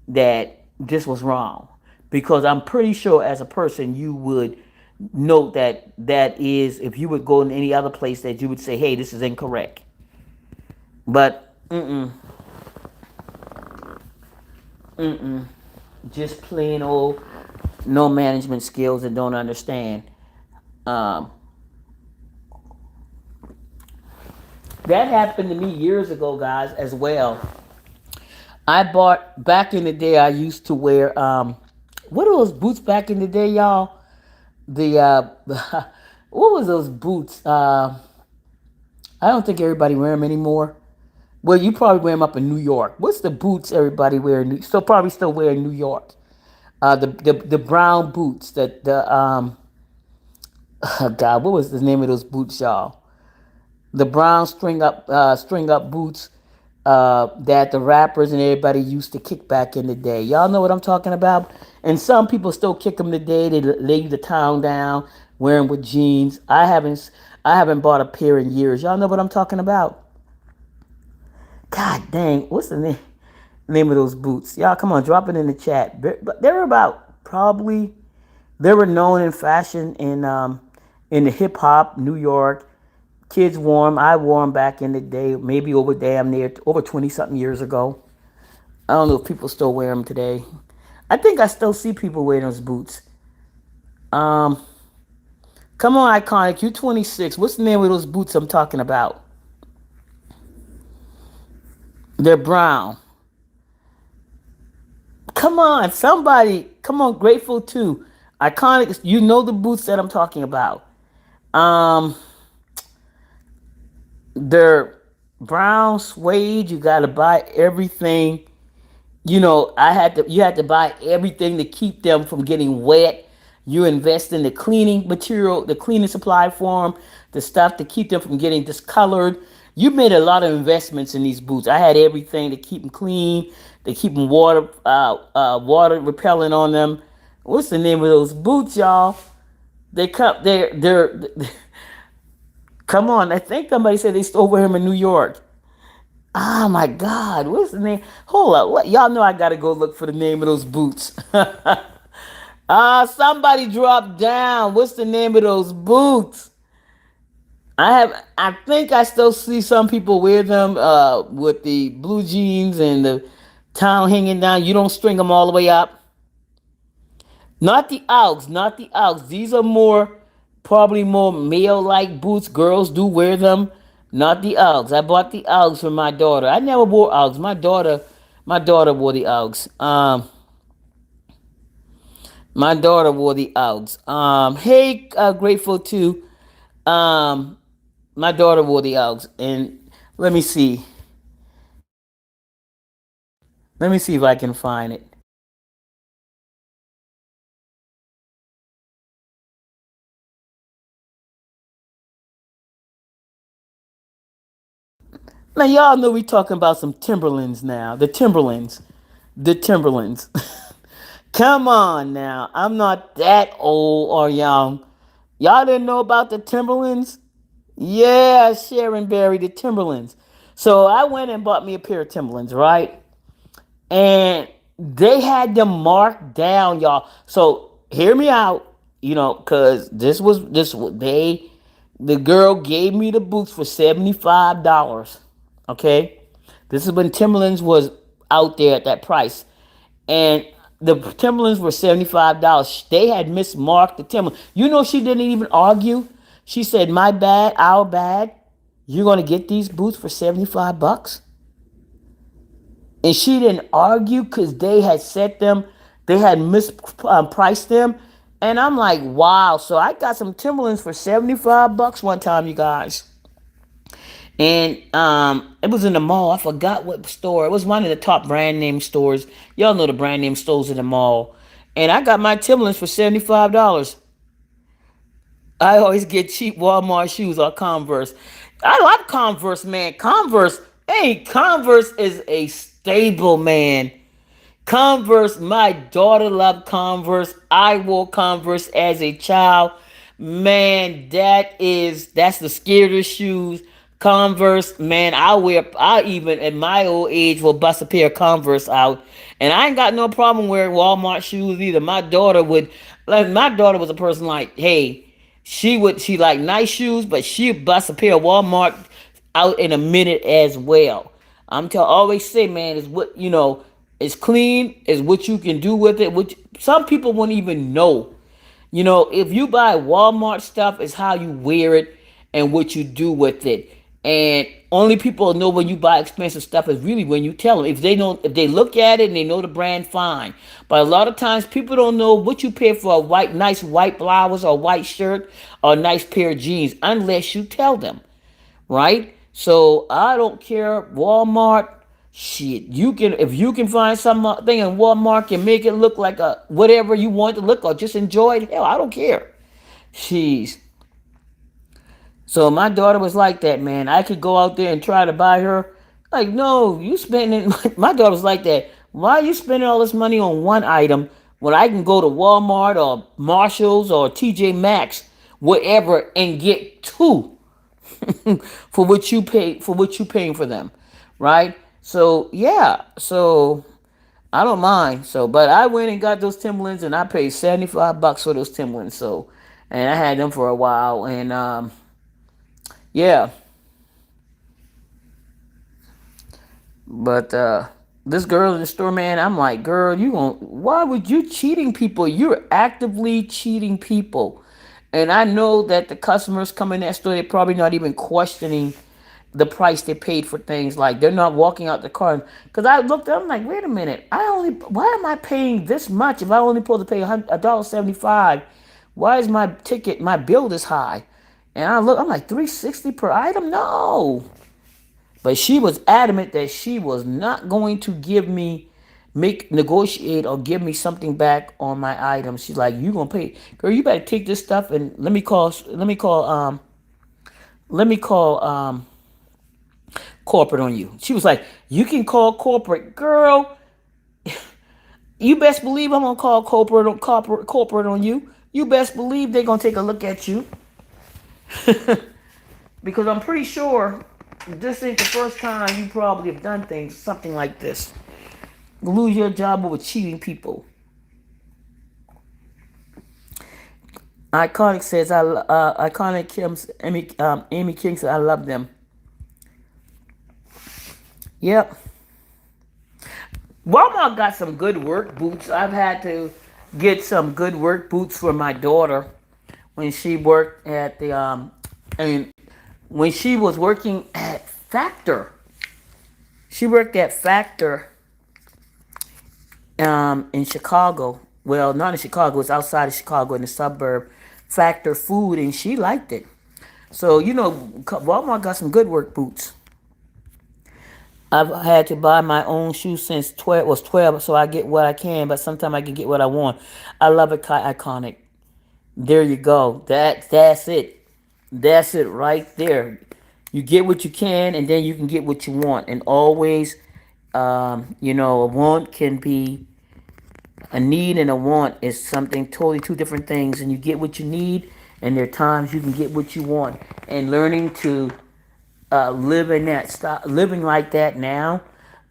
that this was wrong. Because I'm pretty sure as a person you would note that that is, if you would go in any other place, that you would say, hey, this is incorrect. But just plain old no management skills and don't understand. Um, that happened to me years ago, guys, as well. I bought, back in the day, I used to wear, what are those boots back in the day, y'all? The, what was those boots? I don't think everybody wear them anymore. Well, you probably wear them up in New York. What's the boots everybody wear? Still probably still wear in New York. The brown boots. The oh God, what was the name of those boots, y'all? The brown string up boots that the rappers and everybody used to kick back in the day. Y'all know what I'm talking about. And some people still kick them today. They lay the town down wearing with jeans. I haven't bought a pair in years. Y'all know what I'm talking about. God dang, what's the name of those boots? Y'all, come on, drop it in the chat. But they were about, probably, they were known in fashion in the hip hop New York. Kids wore them. I wore them back in the day, maybe over damn near over 20 something years ago. I don't know if people still wear them today. I think I still see people wearing those boots. Um, Come on, iconic. You 26. What's the name of those boots I'm talking about? They're brown. Come on, somebody. Come on, grateful too. Iconic. You know the boots that I'm talking about. Um, they're brown suede. You gotta buy everything. You had to buy everything to keep them from getting wet. You invest in the cleaning material, the cleaning supply for them, the stuff to keep them from getting discolored. You made a lot of investments in these boots. I had everything to keep them clean, to keep them water repellent on them. What's the name of those boots, y'all? They're come on. I think somebody said they stole him in New York. Oh my God, what's the name? Hold up, what? Y'all know I gotta go look for the name of those boots. Somebody dropped down. What's the name of those boots? I think I still see some people wear them with the blue jeans and the towel hanging down. You don't string them all the way up. Not the Uggs, not the Uggs. These are more, probably more male-like boots. Girls do wear them. Not the Uggs. I bought the Uggs for my daughter. I never wore Uggs. My daughter wore the Uggs. My daughter wore the Uggs. Hey, grateful too. Um, my daughter wore the Uggs, and let me see. Let me see if I can find it. Now y'all know we talking about some Timberlands now. The Timberlands. The Timberlands. Come on now. I'm not that old or young. Y'all didn't know about the Timberlands? Yeah, Sharon Berry, the Timberlands. So I went and bought me a pair of Timberlands, right? And they had them marked down, y'all. So hear me out, because the girl gave me the boots for $75. Okay, this is when Timberlands was out there at that price, and the Timberlands were $75. They had mismarked the Timberlands. She didn't even argue. She said, "My bad, our bad. You're gonna get these boots for $75." And she didn't argue because they had set them, they had mispriced them. And I'm like, wow. So I got some Timberlands for $75 one time, you guys. And it was in the mall. I forgot what store. It was one of the top brand name stores. Y'all know the brand name stores in the mall. And I got my Timberlands for $75. I always get cheap Walmart shoes or Converse. I love Converse, man. Converse is a staple, man. Converse, my daughter loved Converse. I wore Converse as a child. Man, that's the scariest shoes. Converse, man, I even at my old age will bust a pair of Converse out. And I ain't got no problem wearing Walmart shoes either. My daughter was a person like, hey, she like nice shoes, but she'd bust a pair of Walmart out in a minute as well. Always say, man, is what it's clean, is what you can do with it. Which some people won't even know. If you buy Walmart stuff, it's how you wear it and what you do with it. And only people know when you buy expensive stuff is really when you tell them. If they look at it and they know the brand, fine. But a lot of times people don't know what you pay for nice white blouse or white shirt or a nice pair of jeans unless you tell them, right? So I don't care. Walmart, shit. If you can find something in Walmart and make it look like a whatever you want it to look or just enjoy it. Hell, I don't care. Jeez. So my daughter was like that, man. I could go out there and try to buy her. Like, no, you spending. My daughter was like that. Why are you spending all this money on one item when I can go to Walmart or Marshalls or TJ Maxx, whatever, and get two for what you paying for them, right? So yeah, so I don't mind. So, but I went and got those Timberlands, and I paid $75 for those Timberlands. So, and I had them for a while, and yeah, but this girl in the store, man, I'm like, girl, why would you cheating people? You're actively cheating people. And I know that the customers come in that store, they're probably not even questioning the price they paid for things. Like they're not walking out the car. Because I looked, I'm like, wait a minute, why am I paying this much if I only supposed to pay $1.75? Why is my bill this high? And I'm like, 360 per item? No. But she was adamant that she was not going to negotiate or give me something back on my items. She's like, you gonna pay, girl, you better take this stuff and let me call corporate on you. She was like, you can call corporate. Girl, you best believe I'm gonna call corporate on you. You best believe they're gonna take a look at you. Because I'm pretty sure this ain't the first time you probably have done something like this. Lose your job over cheating people. Iconic says, Iconic Amy King says, I love them. Yep. Walmart got some good work boots. I've had to get some good work boots for my daughter when she worked at the and when she was working at Factor. She worked at Factor in Chicago. Well, not in Chicago. It's outside of Chicago in the suburb. Factor Food, and she liked it. So Walmart got some good work boots. I've had to buy my own shoes since 12 was 12, so I get what I can, but sometimes I can get what I want. I love it, iconic. There you go. That's it. That's it right there. You get what you can, and then you can get what you want. And always, a want can be a need, and a want is something totally two different things. And you get what you need, and there are times you can get what you want. And learning to living like that now.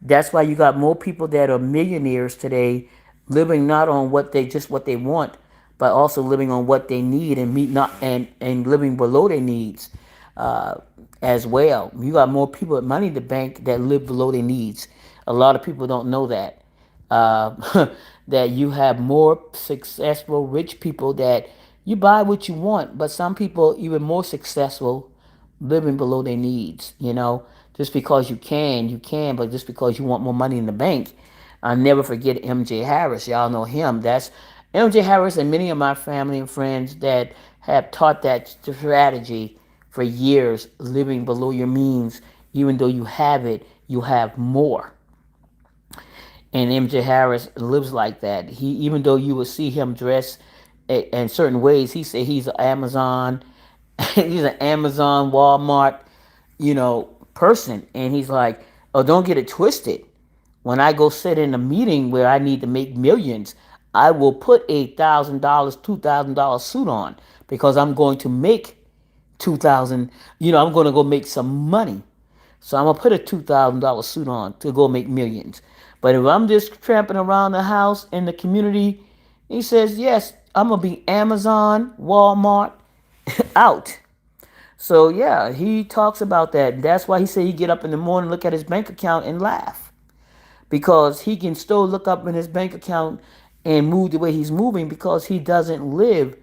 That's why you got more people that are millionaires today, living not on what they want, but also living on what they need and meet not and living below their needs uh, as well. You got more people with money in the bank that live below their needs. A lot of people don't know that that you have more successful rich people that you buy what you want, but some people even more successful living below their needs. Just because you can, but just because you want more money in the bank. I'll never forget MJ Harris. Y'all know him. That's MJ Harris and many of my family and friends that have taught that strategy for years, living below your means. Even though you have it, you have more. And MJ Harris lives like that. He, even though you will see him dress in certain ways, he say he's an Amazon, he's an Amazon, Walmart, person. And he's like, oh, don't get it twisted. When I go sit in a meeting where I need to make millions, I will put $1,000, $2,000 suit on because I'm going to make 2,000. I'm going to go make some money. So I'm gonna put a $2,000 suit on to go make millions. But if I'm just tramping around the house in the community, he says, yes, I'm gonna be Amazon, Walmart, out. So yeah, he talks about that. That's why he said he get up in the morning, look at his bank account, and laugh because he can still look up in his bank account and move the way he's moving because he doesn't live.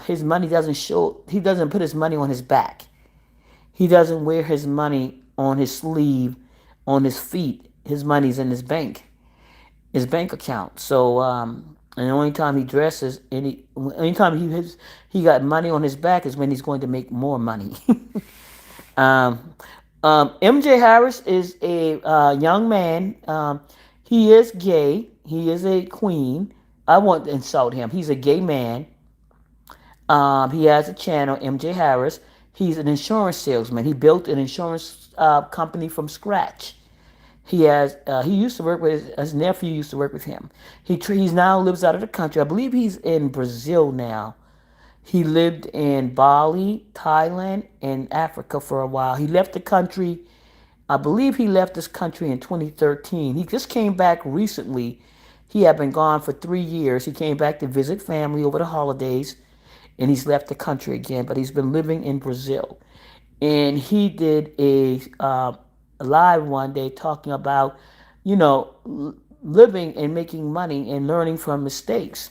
His money doesn't show. He doesn't put his money on his back. He doesn't wear his money on his sleeve, on his feet. His money's in his bank account. So, and the only time he dresses, anytime he got money on his back is when he's going to make more money. um, MJ Harris is a young man. He is gay. He is a queen. I won't insult him. He's a gay man. He has a channel, MJ Harris. He's an insurance salesman. He built an insurance company from scratch. He used to work with his nephew used to work with him. He's now lives out of the country. I believe he's in Brazil now. He lived in Bali, Thailand, and Africa for a while. He left the country. I believe he left this country in 2013. He just came back recently. He had been gone for 3 years. He came back to visit family over the holidays, and he's left the country again. But he's been living in Brazil, and he did a live one day talking about, living and making money and learning from mistakes.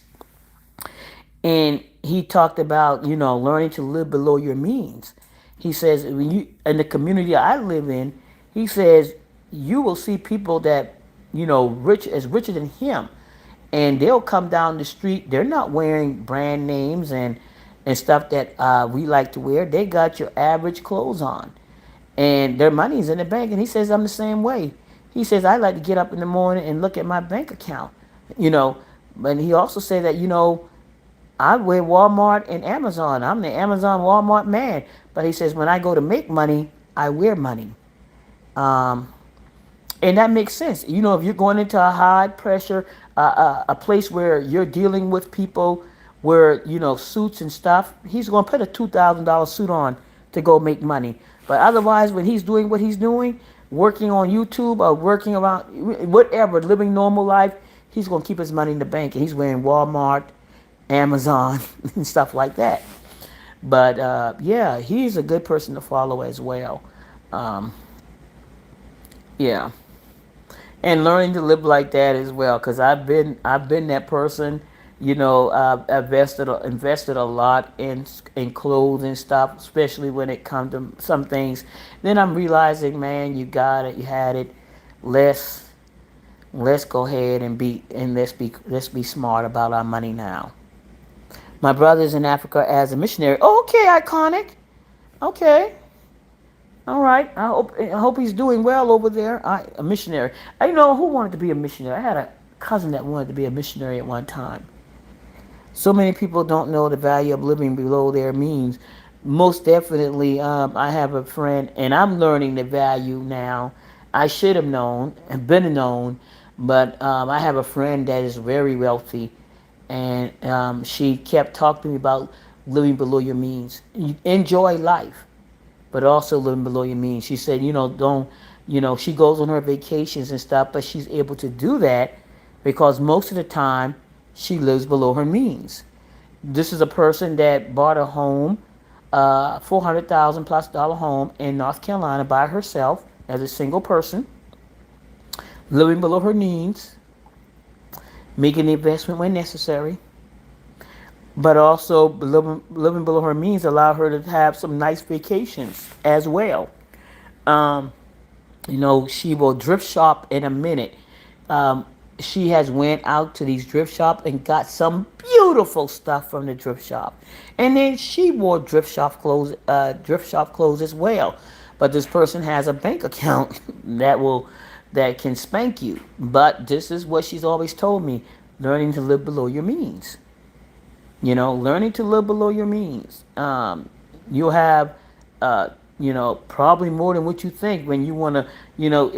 And he talked about, learning to live below your means. He says, when you in the community I live in, he says you will see people that, richer than him, and they'll come down the street. They're not wearing brand names and stuff that we like to wear. They got your average clothes on, and their money's in the bank. And he says I'm the same way. He says I like to get up in the morning and look at my bank account, you know. But he also said that I wear Walmart and Amazon. I'm the Amazon Walmart man. But he says when I go to make money, I wear money. Um, and that makes sense. If you're going into a high pressure, a place where you're dealing with people, where suits and stuff, he's going to put a $2,000 suit on to go make money. But otherwise, when he's doing what he's doing, working on YouTube or working around whatever, living normal life, he's going to keep his money in the bank, and he's wearing Walmart, Amazon, and stuff like that. But yeah, he's a good person to follow as well. Um, yeah. And learning to live like that as well, because I've been that person. I've invested a lot in clothes and stuff, especially when it comes to some things. Then I'm realizing, man, you got it, you had it. Let's let's go ahead and let's be smart about our money now. My brother's in Africa as a missionary. Oh, okay, iconic. Okay, all right. I hope he's doing well over there. A missionary. I know who wanted to be a missionary. I had a cousin that wanted to be a missionary at one time. So many people don't know the value of living below their means. Most definitely, I have a friend, and I'm learning the value now. I should have known and been known, but I have a friend that is very wealthy, and she kept talking to me about living below your means. Enjoy life, but also living below your means. She said, don't, she goes on her vacations and stuff, but she's able to do that because most of the time she lives below her means. This is a person that bought a home, $400,000+ home in North Carolina by herself as a single person, living below her means, making the investment when necessary, but also living below her means allowed her to have some nice vacations as well. Um, she will drift shop in a minute. um, she has went out to these thrift shops and got some beautiful stuff from the thrift shop, and then she wore thrift shop clothes as well. But this person has a bank account that can spank you. But this is what she's always told me: learning to live below your means. Learning to live below your means. You'll have, uh, probably more than what you think when you want to,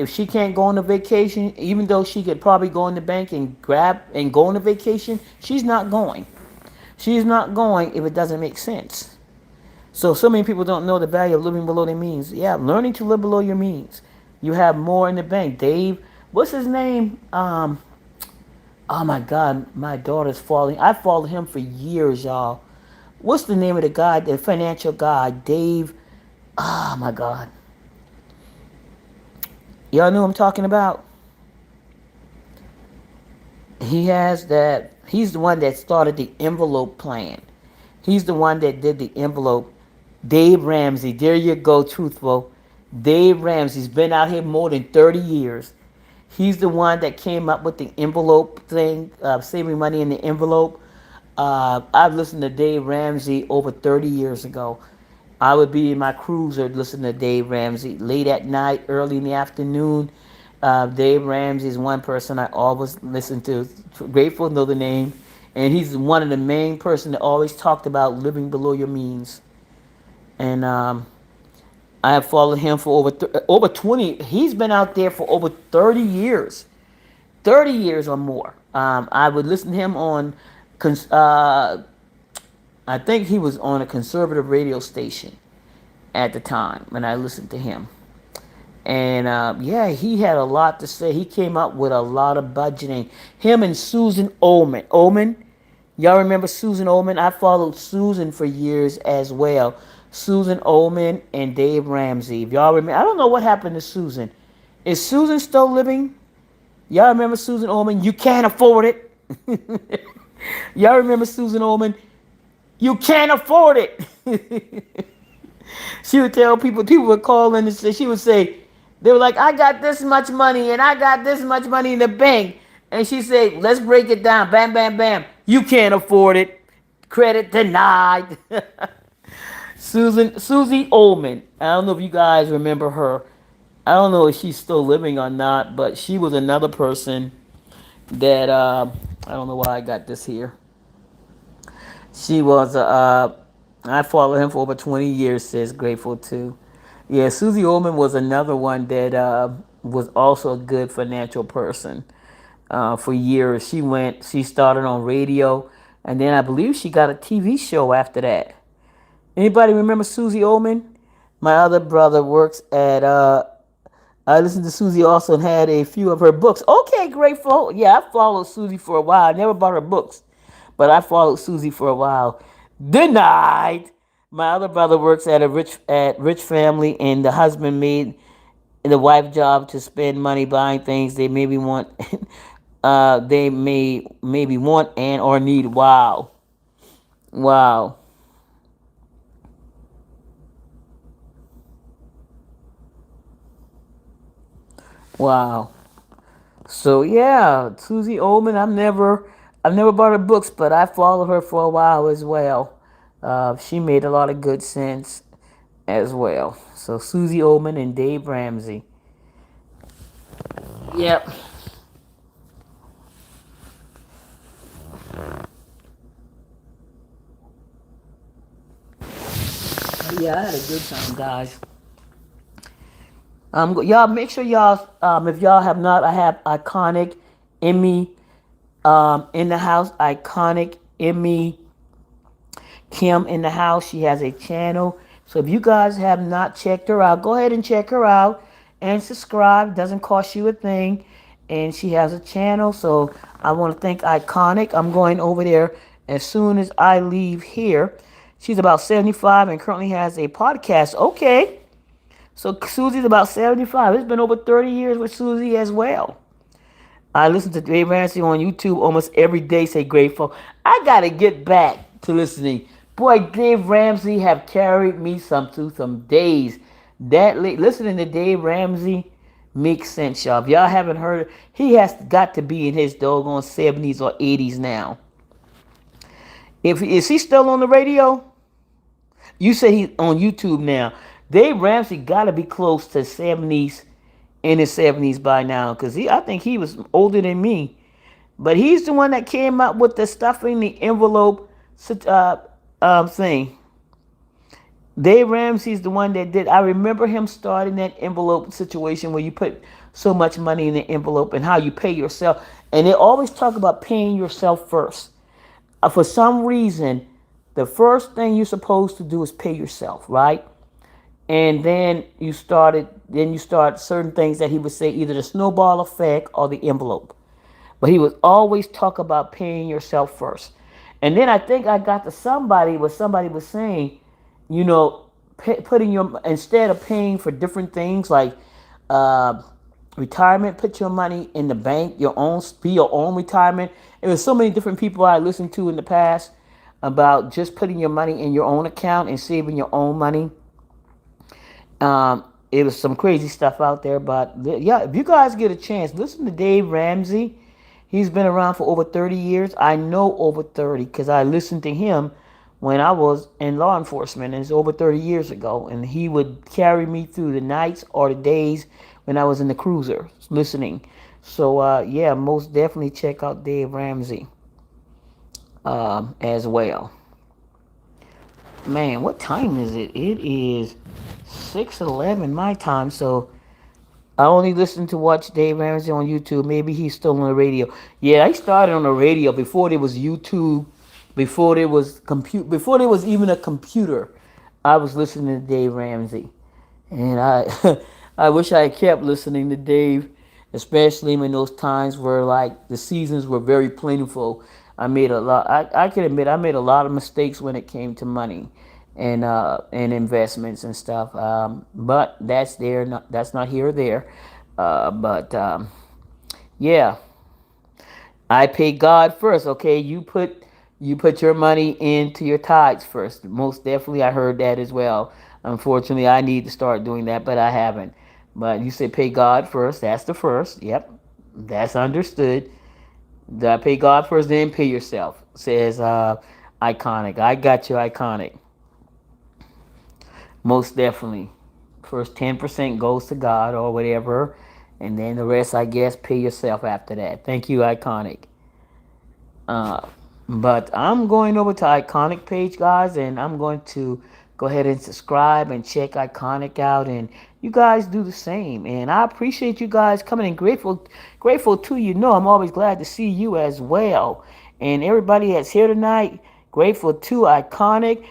if she can't go on a vacation, even though she could probably go in the bank and grab and go on a vacation, she's not going. She's not going if it doesn't make sense. So many people don't know the value of living below their means. Yeah, learning to live below your means. You have more in the bank. Dave, what's his name? Oh my God, my daughter's falling. I followed him for years, y'all. What's the name of the guy, the financial guy? Dave. Oh my God. Y'all know who I'm talking about? He's the one that started the envelope plan. He's the one that did the envelope. Dave Ramsey. There you go, truthful. Dave Ramsey's been out here more than 30 years. He's the one that came up with the envelope thing, saving money in the envelope. I've listened to Dave Ramsey over 30 years ago. I would be in my cruiser listening to Dave Ramsey late at night, early in the afternoon. Dave Ramsey is one person I always listen to. Grateful to know the name, and he's one of the main person that always talked about living below your means. And I have followed him for over 20. He's been out there for over 30 years. 30 years or more. I would listen to him on, I think he was on a conservative radio station at the time when I listened to him. And yeah, he had a lot to say. He came up with a lot of budgeting. Him and Susan Oman. Y'all remember Susan Oman? I followed Susan for years as well. Susan Oman and Dave Ramsey. If y'all remember, I don't know what happened to Susan. Is Susan still living? Y'all remember Susan Oman? You can't afford it. Y'all remember Susan Oman? You can't afford it. She would tell people would call in and say, she would say, they were like, I got this much money and I got this much money in the bank. And she said, let's break it down. Bam, bam, bam. You can't afford it. Credit denied. Susie Ullman. I don't know if you guys remember her. I don't know if she's still living or not, but she was another person that I don't know why I got this here. She was I followed him for over 20 years. Says grateful too. Yeah, Susie Ullman was another one that was also a good financial person for years. She started on radio, and then I believe she got a TV show after that. Anybody remember Susie Ullman? My other brother works at I listened to Susie also and had a few of her books. Okay, grateful. Yeah, I followed Susie for a while. I never bought her books, but I followed Susie for a while. Denied. My other brother works at Rich Family, and the husband made the wife job to spend money buying things they maybe want, they may maybe want and or need. Wow, wow, wow. So yeah, Susie Oldman. I've never bought her books, but I followed her for a while as well. She made a lot of good sense as well. So Susie Oldman and Dave Ramsey. Yep. Yeah, I had a good time, guys. Y'all make sure y'all, if y'all have not, I have iconic Emmy, in the house. Iconic Emmy Kim in the house. She has a channel. So if you guys have not checked her out, go ahead and check her out and subscribe. Doesn't cost you a thing. And she has a channel. So I want to thank Iconic. I'm going over there as soon as I leave here. She's about 75 and currently has a podcast. Okay. So Susie's about 75. It's been over 30 years with Susie as well. I listen to Dave Ramsey on YouTube almost every day. Say grateful. I gotta get back to listening. Boy, Dave Ramsey have carried me some days. That late listening to Dave Ramsey makes sense, y'all. If y'all haven't heard it, he has got to be in his doggone 70s or 80s now. If is he still on the radio? You say he's on YouTube now. Dave Ramsey got to be close to 70s, in his 70s by now, because I think he was older than me. But he's the one that came up with the stuffing the envelope uh, thing. Dave Ramsey's the one that did. I remember him starting that envelope situation where you put so much money in the envelope and how you pay yourself. And they always talk about paying yourself first. For some reason, the first thing you're supposed to do is pay yourself, right? And then you start certain things that he would say, either the snowball effect or the envelope. But he would always talk about paying yourself first. And then I think I got to somebody where somebody was saying, you know, putting your, instead of paying for different things like uh, retirement, put your money in the bank, your own, be your own retirement. There was so many different people I listened to in the past about just putting your money in your own account and saving your own money. It was some crazy stuff out there, but yeah, if you guys get a chance, listen to Dave Ramsey. He's been around for over 30 years. I know over 30 because I listened to him when I was in law enforcement, and it's over 30 years ago. And he would carry me through the nights or the days when I was in the cruiser listening. So, yeah, most definitely check out Dave Ramsey as well. Man, what time is it? It is 6:11 my time, so I only listen to watch Dave Ramsey on YouTube. Maybe he's still on the radio. Yeah, I started on the radio before there was YouTube, before there was before there was even a computer. I was listening to Dave Ramsey, and I I wish I had kept listening to Dave, especially in those times where like the seasons were very plentiful. I made a lot. I can admit I made a lot of mistakes when it came to money and investments and stuff. But that's there. That's not here or there. But yeah, I pay God first. Okay, you put your money into your tithes first. Most definitely, I heard that as well. Unfortunately, I need to start doing that, but I haven't. But you say pay God first. That's the first. Yep, that's understood. That pay God first, then pay yourself. Says Iconic. I got you, Iconic. Most definitely. First 10% goes to God or whatever, and then the rest, I guess, pay yourself after that. Thank you, Iconic. Uh, but I'm going over to Iconic page, guys, and I'm going to go ahead and subscribe and check Iconic out, and you guys do the same. And I appreciate you guys coming and grateful to you. Know I'm always glad to see you as well. And everybody that's here tonight, grateful to Iconic.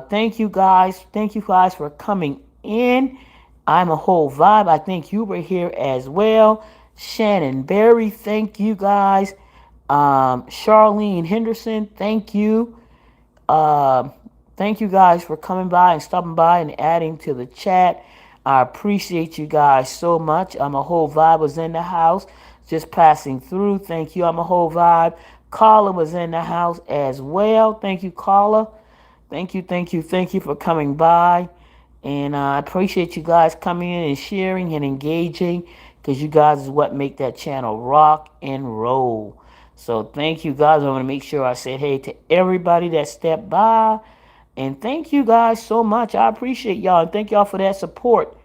Thank you guys. Thank you guys for coming in. I'm a whole vibe. I think you were here as well. Shannon Berry, thank you guys. Charlene Henderson, thank you. Uh, Thank you guys for coming by and stopping by and adding to the chat. I appreciate you guys so much. I'm a whole vibe was in the house, just passing through. Thank you. I'm a whole vibe. Carla was in the house as well. Thank you, Carla. Thank you, thank you, thank you for coming by. And I appreciate you guys coming in and sharing and engaging because you guys is what make that channel rock and roll. So thank you guys. I want to make sure I said hey to everybody that stepped by. And thank you guys so much. I appreciate y'all. And thank y'all for that support.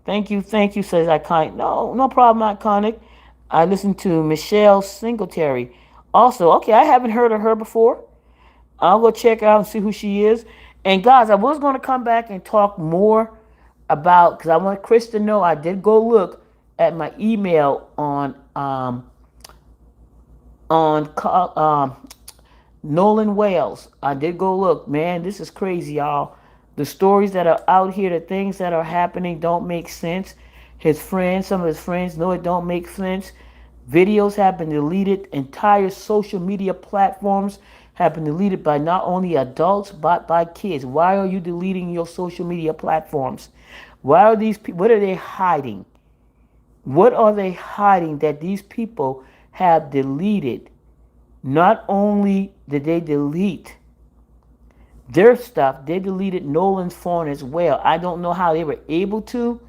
Thank you, says Iconic. No, no problem, Iconic. I listened to Michelle Singletary. Also, okay, I haven't heard of her before. I'll go check out and see who she is. And guys, I was going to come back and talk more about because I want Chris to know I did go look at my email on Nolan Wales. I did go look. Man, this is crazy, y'all. The stories that are out here, the things that are happening don't make sense. His friends, some of his friends know it don't make sense. Videos have been deleted. Entire social media platforms have been deleted by not only adults but by kids. Why are you deleting your social media platforms? Why are these people, what are they hiding? What are they hiding that these people have deleted? Not only did they delete their stuff, they deleted Nolan's phone as well. I don't know how they were able to.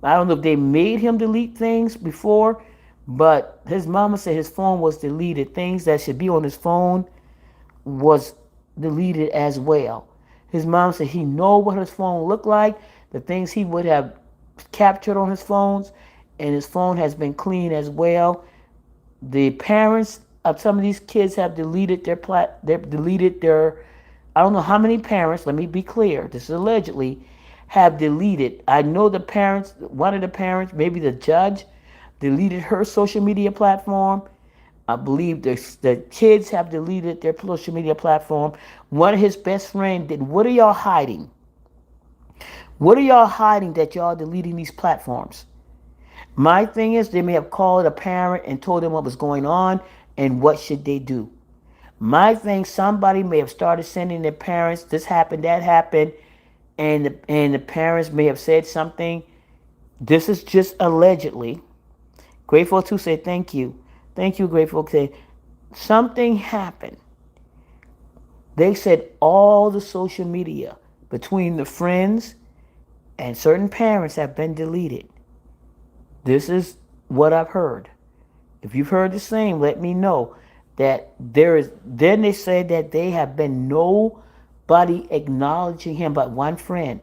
I don't know if they made him delete things before, but his mama said his phone was deleted. Things that should be on his phone was deleted as well. His mom said he know what his phone looked like, the things he would have captured on his phones, and his phone has been clean as well. The parents of some of these kids have deleted their I don't know how many parents, let me be clear, this is allegedly, have deleted. I know the parents, one of the parents, maybe the judge, deleted her social media platform. I believe the kids have deleted their social media platform. One of his best friends did. What are y'all hiding? What are y'all hiding that y'all deleting these platforms? My thing is they may have called a parent and told them what was going on and what should they do. My thing, somebody may have started sending their parents, this happened, that happened, and the parents may have said something. This is just allegedly. Grateful to say thank you. Thank you, Grateful to say something happened. They said all the social media between the friends and certain parents have been deleted. This is what I've heard. If you've heard the same, let me know that there is. Then they said that they have been nobody acknowledging him but one friend.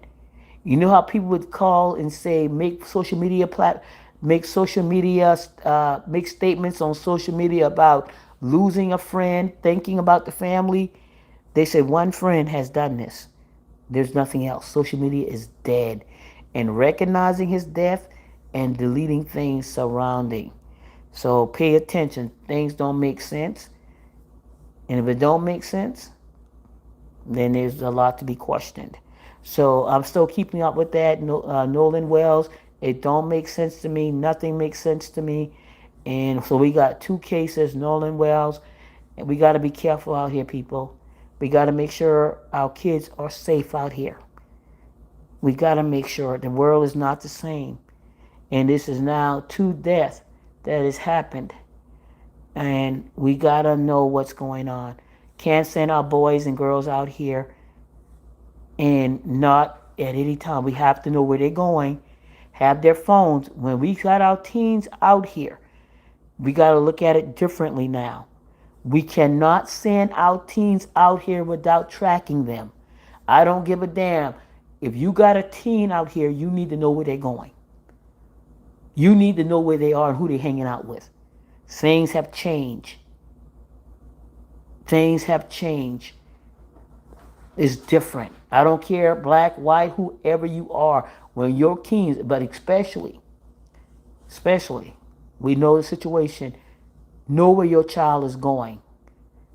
You know how people would call and say make social media, make statements on social media about losing a friend, thinking about the family. They said one friend has done this. There's nothing else. Social media is dead, and recognizing his death and deleting things surrounding. So pay attention. Things don't make sense. And if it don't make sense, then there's a lot to be questioned. So I'm still keeping up with that. Nolan Wells, it don't make sense to me. Nothing makes sense to me. And so we got two cases, Nolan Wells. And we got to be careful out here, people. We got to make sure our kids are safe out here. We got to make sure the world is not the same. And this is now two deaths that has happened. And we got to know what's going on. Can't send our boys and girls out here and not at any time. We have to know where they're going, have their phones. When we got our teens out here, we got to look at it differently now. We cannot send our teens out here without tracking them. I don't give a damn. If you got a teen out here, you need to know where they're going. You need to know where they are and who they're hanging out with. Things have changed. Things have changed. It's different. I don't care, black, white, whoever you are. When your teens, but especially, we know the situation. Know where your child is going.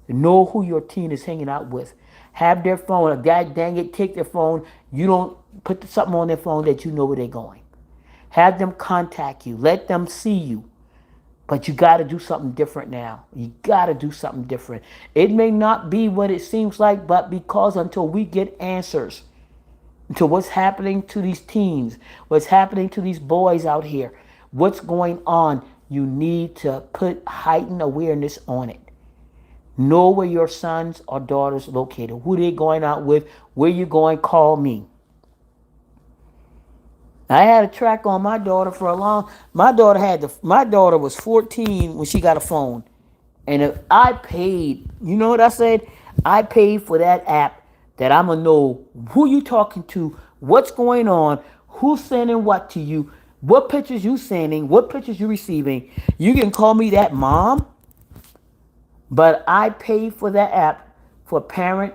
Know who your teen is hanging out with. Have their phone. God dang it, take their phone. You don't put something on their phone that you know where they're going. Have them contact you. Let them see you. But you got to do something different now. You got to do something different. It may not be what it seems like, but because until we get answers, to what's happening to these teens, what's happening to these boys out here, what's going on. You need to put heightened awareness on it. Know where your sons or daughters located, who they're going out with, where you going. Call me. I had a track on my daughter for a long. My daughter was 14 when she got a phone, and if I paid, you know what I said? I paid for that app that I'm gonna know who you talking to, what's going on, who's sending what to you, what pictures you sending, what pictures you receiving. You can call me that mom, but I paid for that app for parent.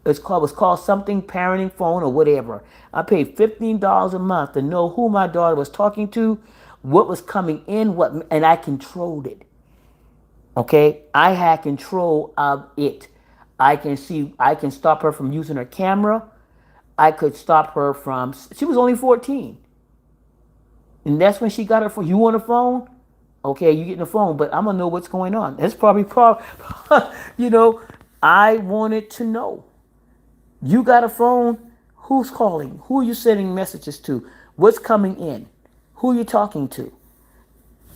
It's called something parenting phone or whatever. I paid $15 a month to know who my daughter was talking to, what was coming in, and I controlled it. Okay, I had control of it. I can stop her from using her camera. I could stop her from. She was only 14, and that's when she got her phone. You want a phone? Okay, you getting a phone, but I'm gonna know what's going on. That's probably you know, I wanted to know. You got a phone? Who's calling? Who are you sending messages to? What's coming in? Who are you talking to?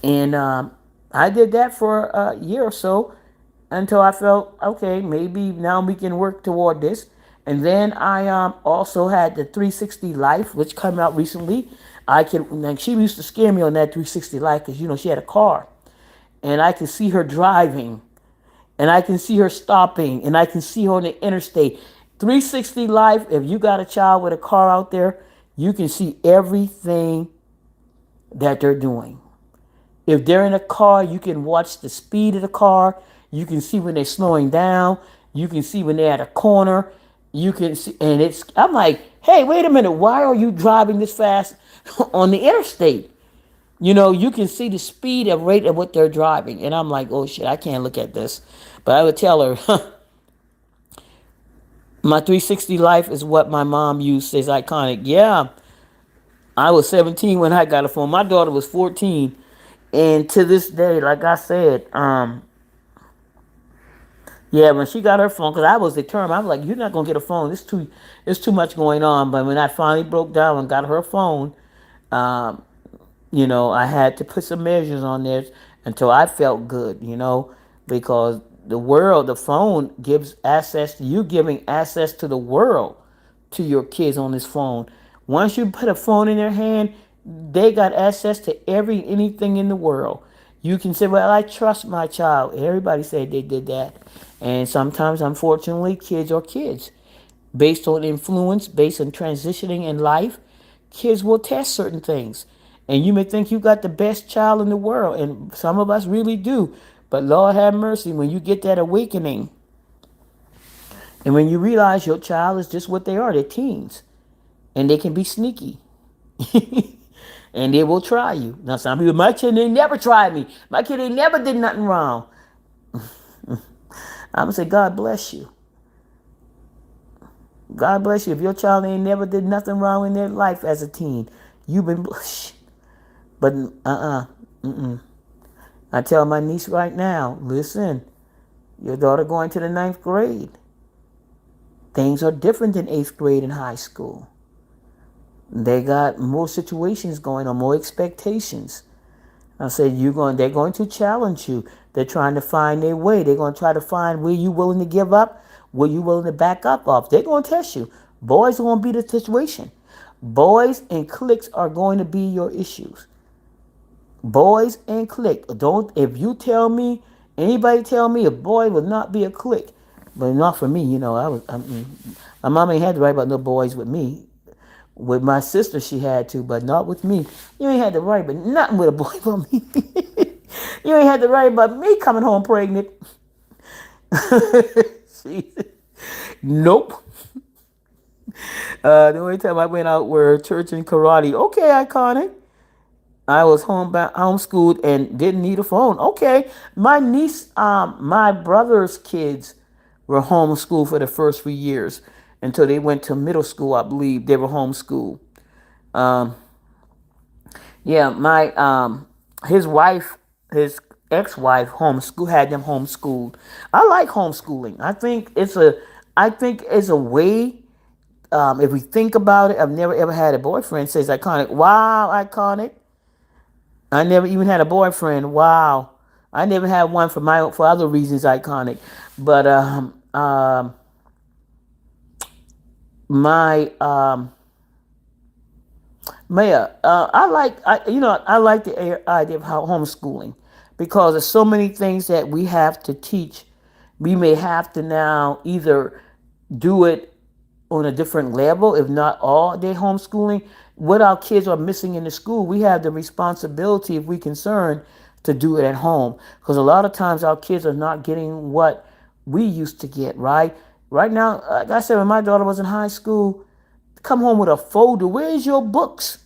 And I did that for a year or so until I felt, okay, maybe now we can work toward this. And then I also had the 360 Life, which came out recently. Like she used to scare me on that 360 Life because, she had a car. And I could see her driving. And I can see her stopping. And I can see her on the interstate. 360 Life, if you got a child with a car out there, you can see everything that they're doing. If they're in a car, you can watch the speed of the car. You can see when they're slowing down. You can see when they're at a corner. You can see, and I'm like, hey, wait a minute. Why are you driving this fast on the interstate? You can see the speed and rate of what they're driving. And I'm like, oh shit, I can't look at this. But I would tell her, my 360 Life is what my mom used. Is iconic. Yeah, I was 17 when I got a phone. My daughter was 14. And to this day, like I said, yeah, when she got her phone, because I was determined, I was like, "You're not gonna get a phone. It's too much going on." But when I finally broke down and got her phone, um, I had to put some measures on there until I felt good, because the phone gives access to you, giving access to the world to your kids on this phone. Once you put a phone in their hand, they got access to anything in the world. You can say, "Well, I trust my child." Everybody said they did that, and sometimes, unfortunately, kids are kids. Based on influence, based on transitioning in life, kids will test certain things. And you may think you got the best child in the world, and some of us really do. But Lord have mercy, when you get that awakening, and when you realize your child is just what they are, they're teens, and they can be sneaky. And they will try you. Now, some people, my kid ain't never tried me. My kid ain't never did nothing wrong. I'm going to say, God bless you. God bless you. If your child ain't never did nothing wrong in their life as a teen, you've been blessed. But I tell my niece right now, listen, your daughter going to the 9th grade. Things are different than 8th grade in high school. They got more situations going on, more expectations. I said, they're going to challenge you. They're trying to find their way. They're going to try to find where you willing to give up, where you willing to back up off. They're going to test you. Boys are going to be the situation. Boys and cliques are going to be your issues. Boys and clique. If you tell me, anybody tell me a boy will not be a clique, but not for me. My mom ain't had to write about no boys with me. With my sister, she had to, but not with me. You ain't had to worry about nothing with a boy about me. You ain't had to worry about me coming home pregnant. Nope. The only time I went out were church and karate. Okay, iconic. I was homeschooled and didn't need a phone. Okay, my brother's kids were homeschooled for the first 3 years until they went to middle school. I believe they were homeschooled. Um, yeah, my his ex-wife had them homeschooled. I like homeschooling. I think it's a way If we think about it, I've never ever had a boyfriend says iconic. Wow, iconic. I never even had a boyfriend. Wow. I never had one for other reasons iconic. But my Maya, I like the idea of how homeschooling because there's so many things that we have to teach. We may have to now either do it on a different level, if not all day homeschooling. What our kids are missing in the school, we have the responsibility, if we concerned, to do it at home. Because a lot of times our kids are not getting what we used to get, right? Right now, like I said, when my daughter was in high school, come home with a folder. Where's your books?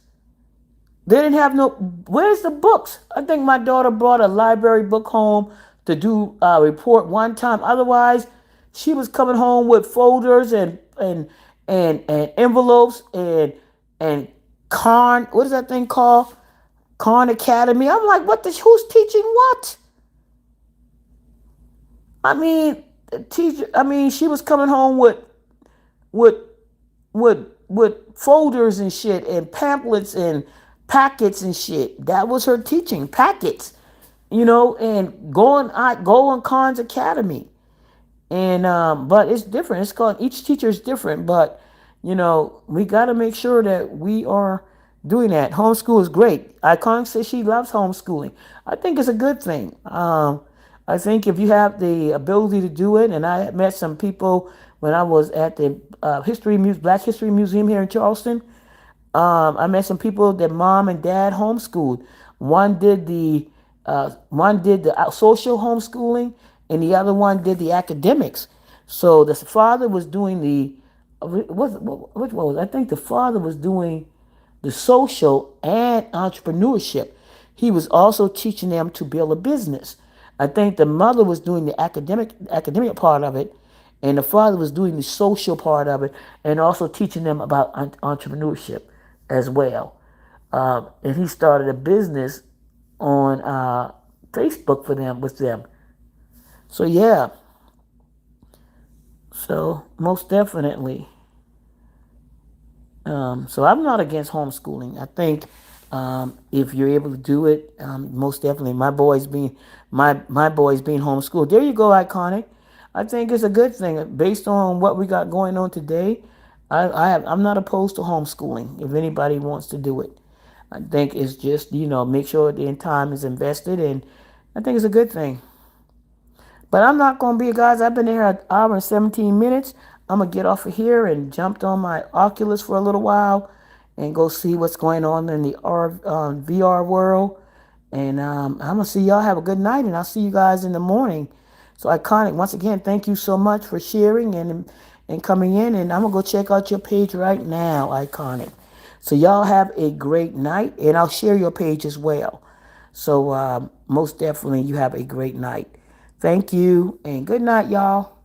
They didn't have no. Where's the books? I think my daughter brought a library book home to do a report one time. Otherwise, she was coming home with folders and envelopes and Khan. What is that thing called? Khan Academy. I'm like, what? Who's teaching what? I mean, the teacher. I mean, she was coming home with with folders and shit and pamphlets and packets and shit. That was her teaching packets, and go on Khan's Academy. And but it's different. It's called each teacher is different, but we got to make sure that we are doing that. Homeschool is great. Iconic says she loves homeschooling. I think it's a good thing. I think if you have the ability to do it, and I met some people when I was at the Black History Museum here in Charleston. I met some people that mom and dad homeschooled. One did the social homeschooling, and the other one did the academics. So the father was doing the which one was I think the father was doing the social and entrepreneurship. He was also teaching them to build a business. I think the mother was doing the academic part of it, and the father was doing the social part of it, and also teaching them about entrepreneurship as well. And he started a business on Facebook for them with them. So yeah, so most definitely. So I'm not against homeschooling. I think if you're able to do it, most definitely. My boys being homeschooled. There you go, iconic. I think it's a good thing based on what we got going on today. I'm not opposed to homeschooling if anybody wants to do it. I think it's just make sure the time is invested, and I think it's a good thing. But I'm not going to be, guys. I've been here an hour and 17 minutes. I'm going to get off of here and jumped on my Oculus for a little while and go see what's going on in the VR world. And I'm going to see y'all have a good night, and I'll see you guys in the morning. So, Iconic, once again, thank you so much for sharing and coming in. And I'm going to go check out your page right now, Iconic. So, y'all have a great night, and I'll share your page as well. So, most definitely, you have a great night. Thank you, and good night, y'all.